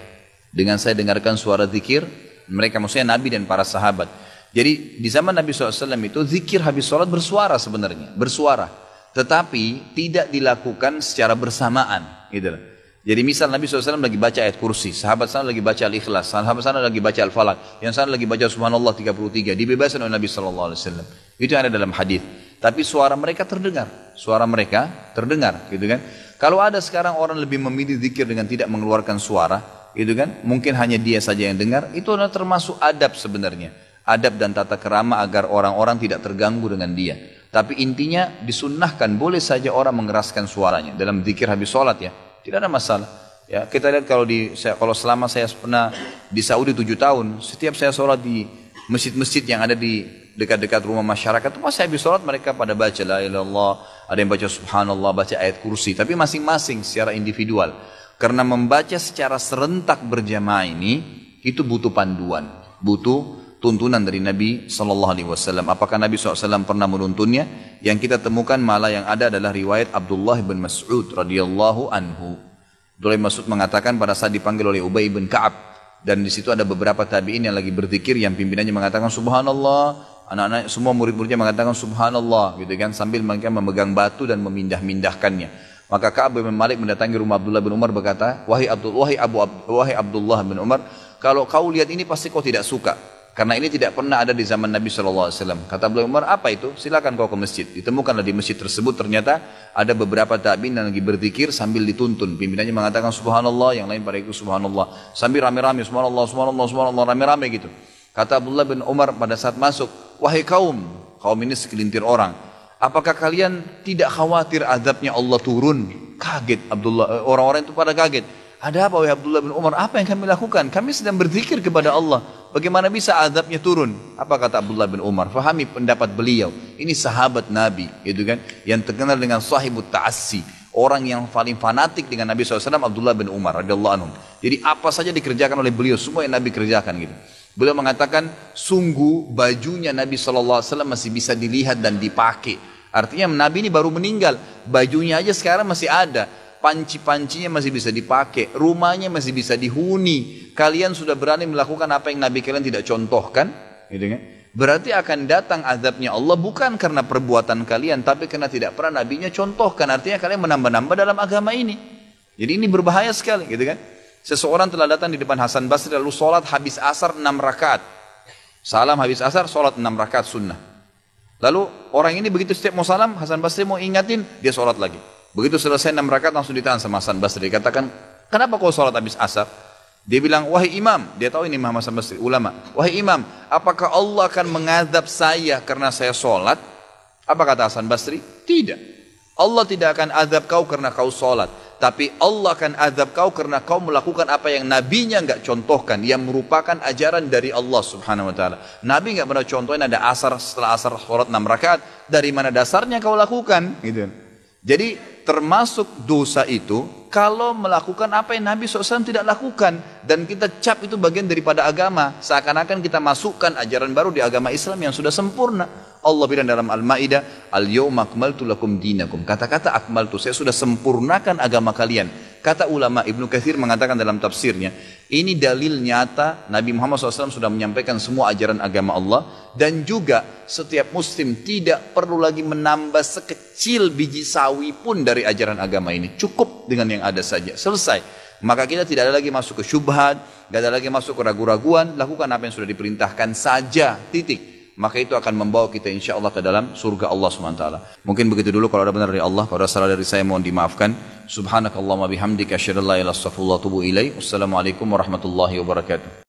Dengan saya dengarkan suara zikir mereka, maksudnya Nabi dan para sahabat. Jadi di zaman Nabi SAW itu zikir habis sholat bersuara sebenarnya, bersuara. Tetapi tidak dilakukan secara bersamaan. Gitu. Jadi misal Nabi SAW lagi baca ayat kursi, sahabat sana lagi baca al-ikhlas, sahabat sana lagi baca al-falak, yang sana lagi baca subhanallah 33, dibebaskan oleh Nabi SAW. Itu yang ada dalam hadis. Tapi suara mereka terdengar, gitu kan. Kalau ada sekarang orang lebih memilih zikir dengan tidak mengeluarkan suara, gitu kan, mungkin hanya dia saja yang dengar, itu adalah termasuk adab sebenarnya. Adab dan tata kerama agar orang-orang tidak terganggu dengan dia. Tapi intinya disunnahkan, boleh saja orang mengeraskan suaranya dalam zikir habis sholat, ya, tidak ada masalah. Ya, kita lihat kalau selama saya pernah di Saudi 7 tahun, setiap saya sholat di masjid-masjid yang ada di dekat-dekat rumah masyarakat, itu pas habis sholat mereka pada baca la ilaha illallah, ada yang baca subhanallah, baca ayat kursi, tapi masing-masing secara individual. Karena membaca secara serentak berjamaah ini itu butuh panduan, butuh tuntunan dari Nabi SAW. Apakah Nabi SAW pernah menuntunnya? Yang kita temukan malah yang ada adalah riwayat Abdullah bin Mas'ud radhiyallahu anhu. Abdullah bin Mas'ud mengatakan pada saat dipanggil oleh Ubay bin Ka'ab, dan di situ ada beberapa tabi'in yang lagi berzikir, yang pimpinannya mengatakan subhanallah, anak-anak semua murid-muridnya mengatakan subhanallah, gitu kan, sambil mereka memegang batu dan memindah-mindahkannya. Maka Ka'ab bin Malik mendatangi rumah Abdullah bin Umar berkata, wahai Abdullah bin Umar, kalau kau lihat ini pasti kau tidak suka. Karena ini tidak pernah ada di zaman Nabi SAW. Kata Abdullah bin Umar, apa itu? Silakan kau ke masjid. Ditemukanlah di masjid tersebut ternyata ada beberapa tabi'in yang lagi berzikir sambil dituntun. Pimpinannya mengatakan subhanallah, yang lain pada itu subhanallah. Sambil rame-rame subhanallah, subhanallah, subhanallah, rame-rame gitu. Kata Abdullah bin Umar pada saat masuk, wahai kaum ini segelintir orang, apakah kalian tidak khawatir azabnya Allah turun? Kaget Abdullah, orang-orang itu pada kaget. Ada apa wahai Abdullah bin Umar? Apa yang kami lakukan? Kami sedang berzikir kepada Allah. Bagaimana bisa azabnya turun? Apa kata Abdullah bin Umar? Fahami pendapat beliau. Ini sahabat Nabi, gitu kan? Yang terkenal dengan sahibut ta'assi. Orang yang paling fanatik dengan Nabi SAW, Abdullah bin Umar radhiyallahu anhu. Jadi apa saja dikerjakan oleh beliau, semua yang Nabi kerjakan gitu. Beliau mengatakan, sungguh bajunya Nabi SAW masih bisa dilihat dan dipakai. Artinya Nabi ini baru meninggal, bajunya aja sekarang masih ada. Panci-pancinya masih bisa dipakai, rumahnya masih bisa dihuni. Kalian sudah berani melakukan apa yang Nabi kalian tidak contohkan, gitu kan? Berarti akan datang azabnya Allah bukan karena perbuatan kalian, tapi karena tidak pernah Nabinya contohkan. Artinya kalian menambah-nambah dalam agama ini. Jadi ini berbahaya sekali, gitu kan? Seseorang telah datang di depan Hasan Basri lalu sholat habis asar 6 rakaat. Salam habis asar, sholat 6 rakaat sunnah. Lalu orang ini begitu setiap mau salam, Hasan Basri mau ingatin, dia sholat lagi. Begitu selesai 6 rakaat langsung ditahan sama Hasan Basri. Dikatakan, kenapa kau sholat habis asar? Dia bilang, wahai imam, dia tahu ini Imam Hasan Basri, ulama. Wahai imam, apakah Allah akan mengadab saya karena saya sholat? Apa kata Hasan Basri? Tidak. Allah tidak akan azab kau karena kau sholat. Tapi Allah akan azab kau karena kau melakukan apa yang nabinya enggak contohkan, yang merupakan ajaran dari Allah Subhanahu wa taala. Nabi enggak pernah contohin ada asar, setelah asar sholat 6 rakaat, dari mana dasarnya kau lakukan gitu. Jadi termasuk dosa itu kalau melakukan apa yang Nabi SAW tidak lakukan, dan kita cap itu bagian daripada agama, seakan-akan kita masukkan ajaran baru di agama Islam yang sudah sempurna. Allah bilang dalam Al-Ma'idah, Al-yawma akmaltu lakum dinakum. Kata-kata akmaltu, saya sudah sempurnakan agama kalian. Kata ulama, Ibnu Katsir mengatakan dalam tafsirnya, ini dalil nyata Nabi Muhammad SAW sudah menyampaikan semua ajaran agama Allah, dan juga setiap muslim tidak perlu lagi menambah sekecil biji sawi pun dari ajaran agama ini. Cukup dengan yang ada saja, selesai. Maka kita tidak ada lagi masuk ke syubhat, tidak ada lagi masuk ke ragu-raguan, lakukan apa yang sudah diperintahkan saja, titik. Maka itu akan membawa kita insya Allah ke dalam surga Allah SWT. Mungkin begitu dulu, kalau ada benar dari Allah, kalau ada salah dari saya mohon dimaafkan. Subhanakallahumma bihamdika asyhadu an la ilaha illa anta astaghfiruka wa atubu ilaik. Wassalamualaikum warahmatullahi wabarakatuh.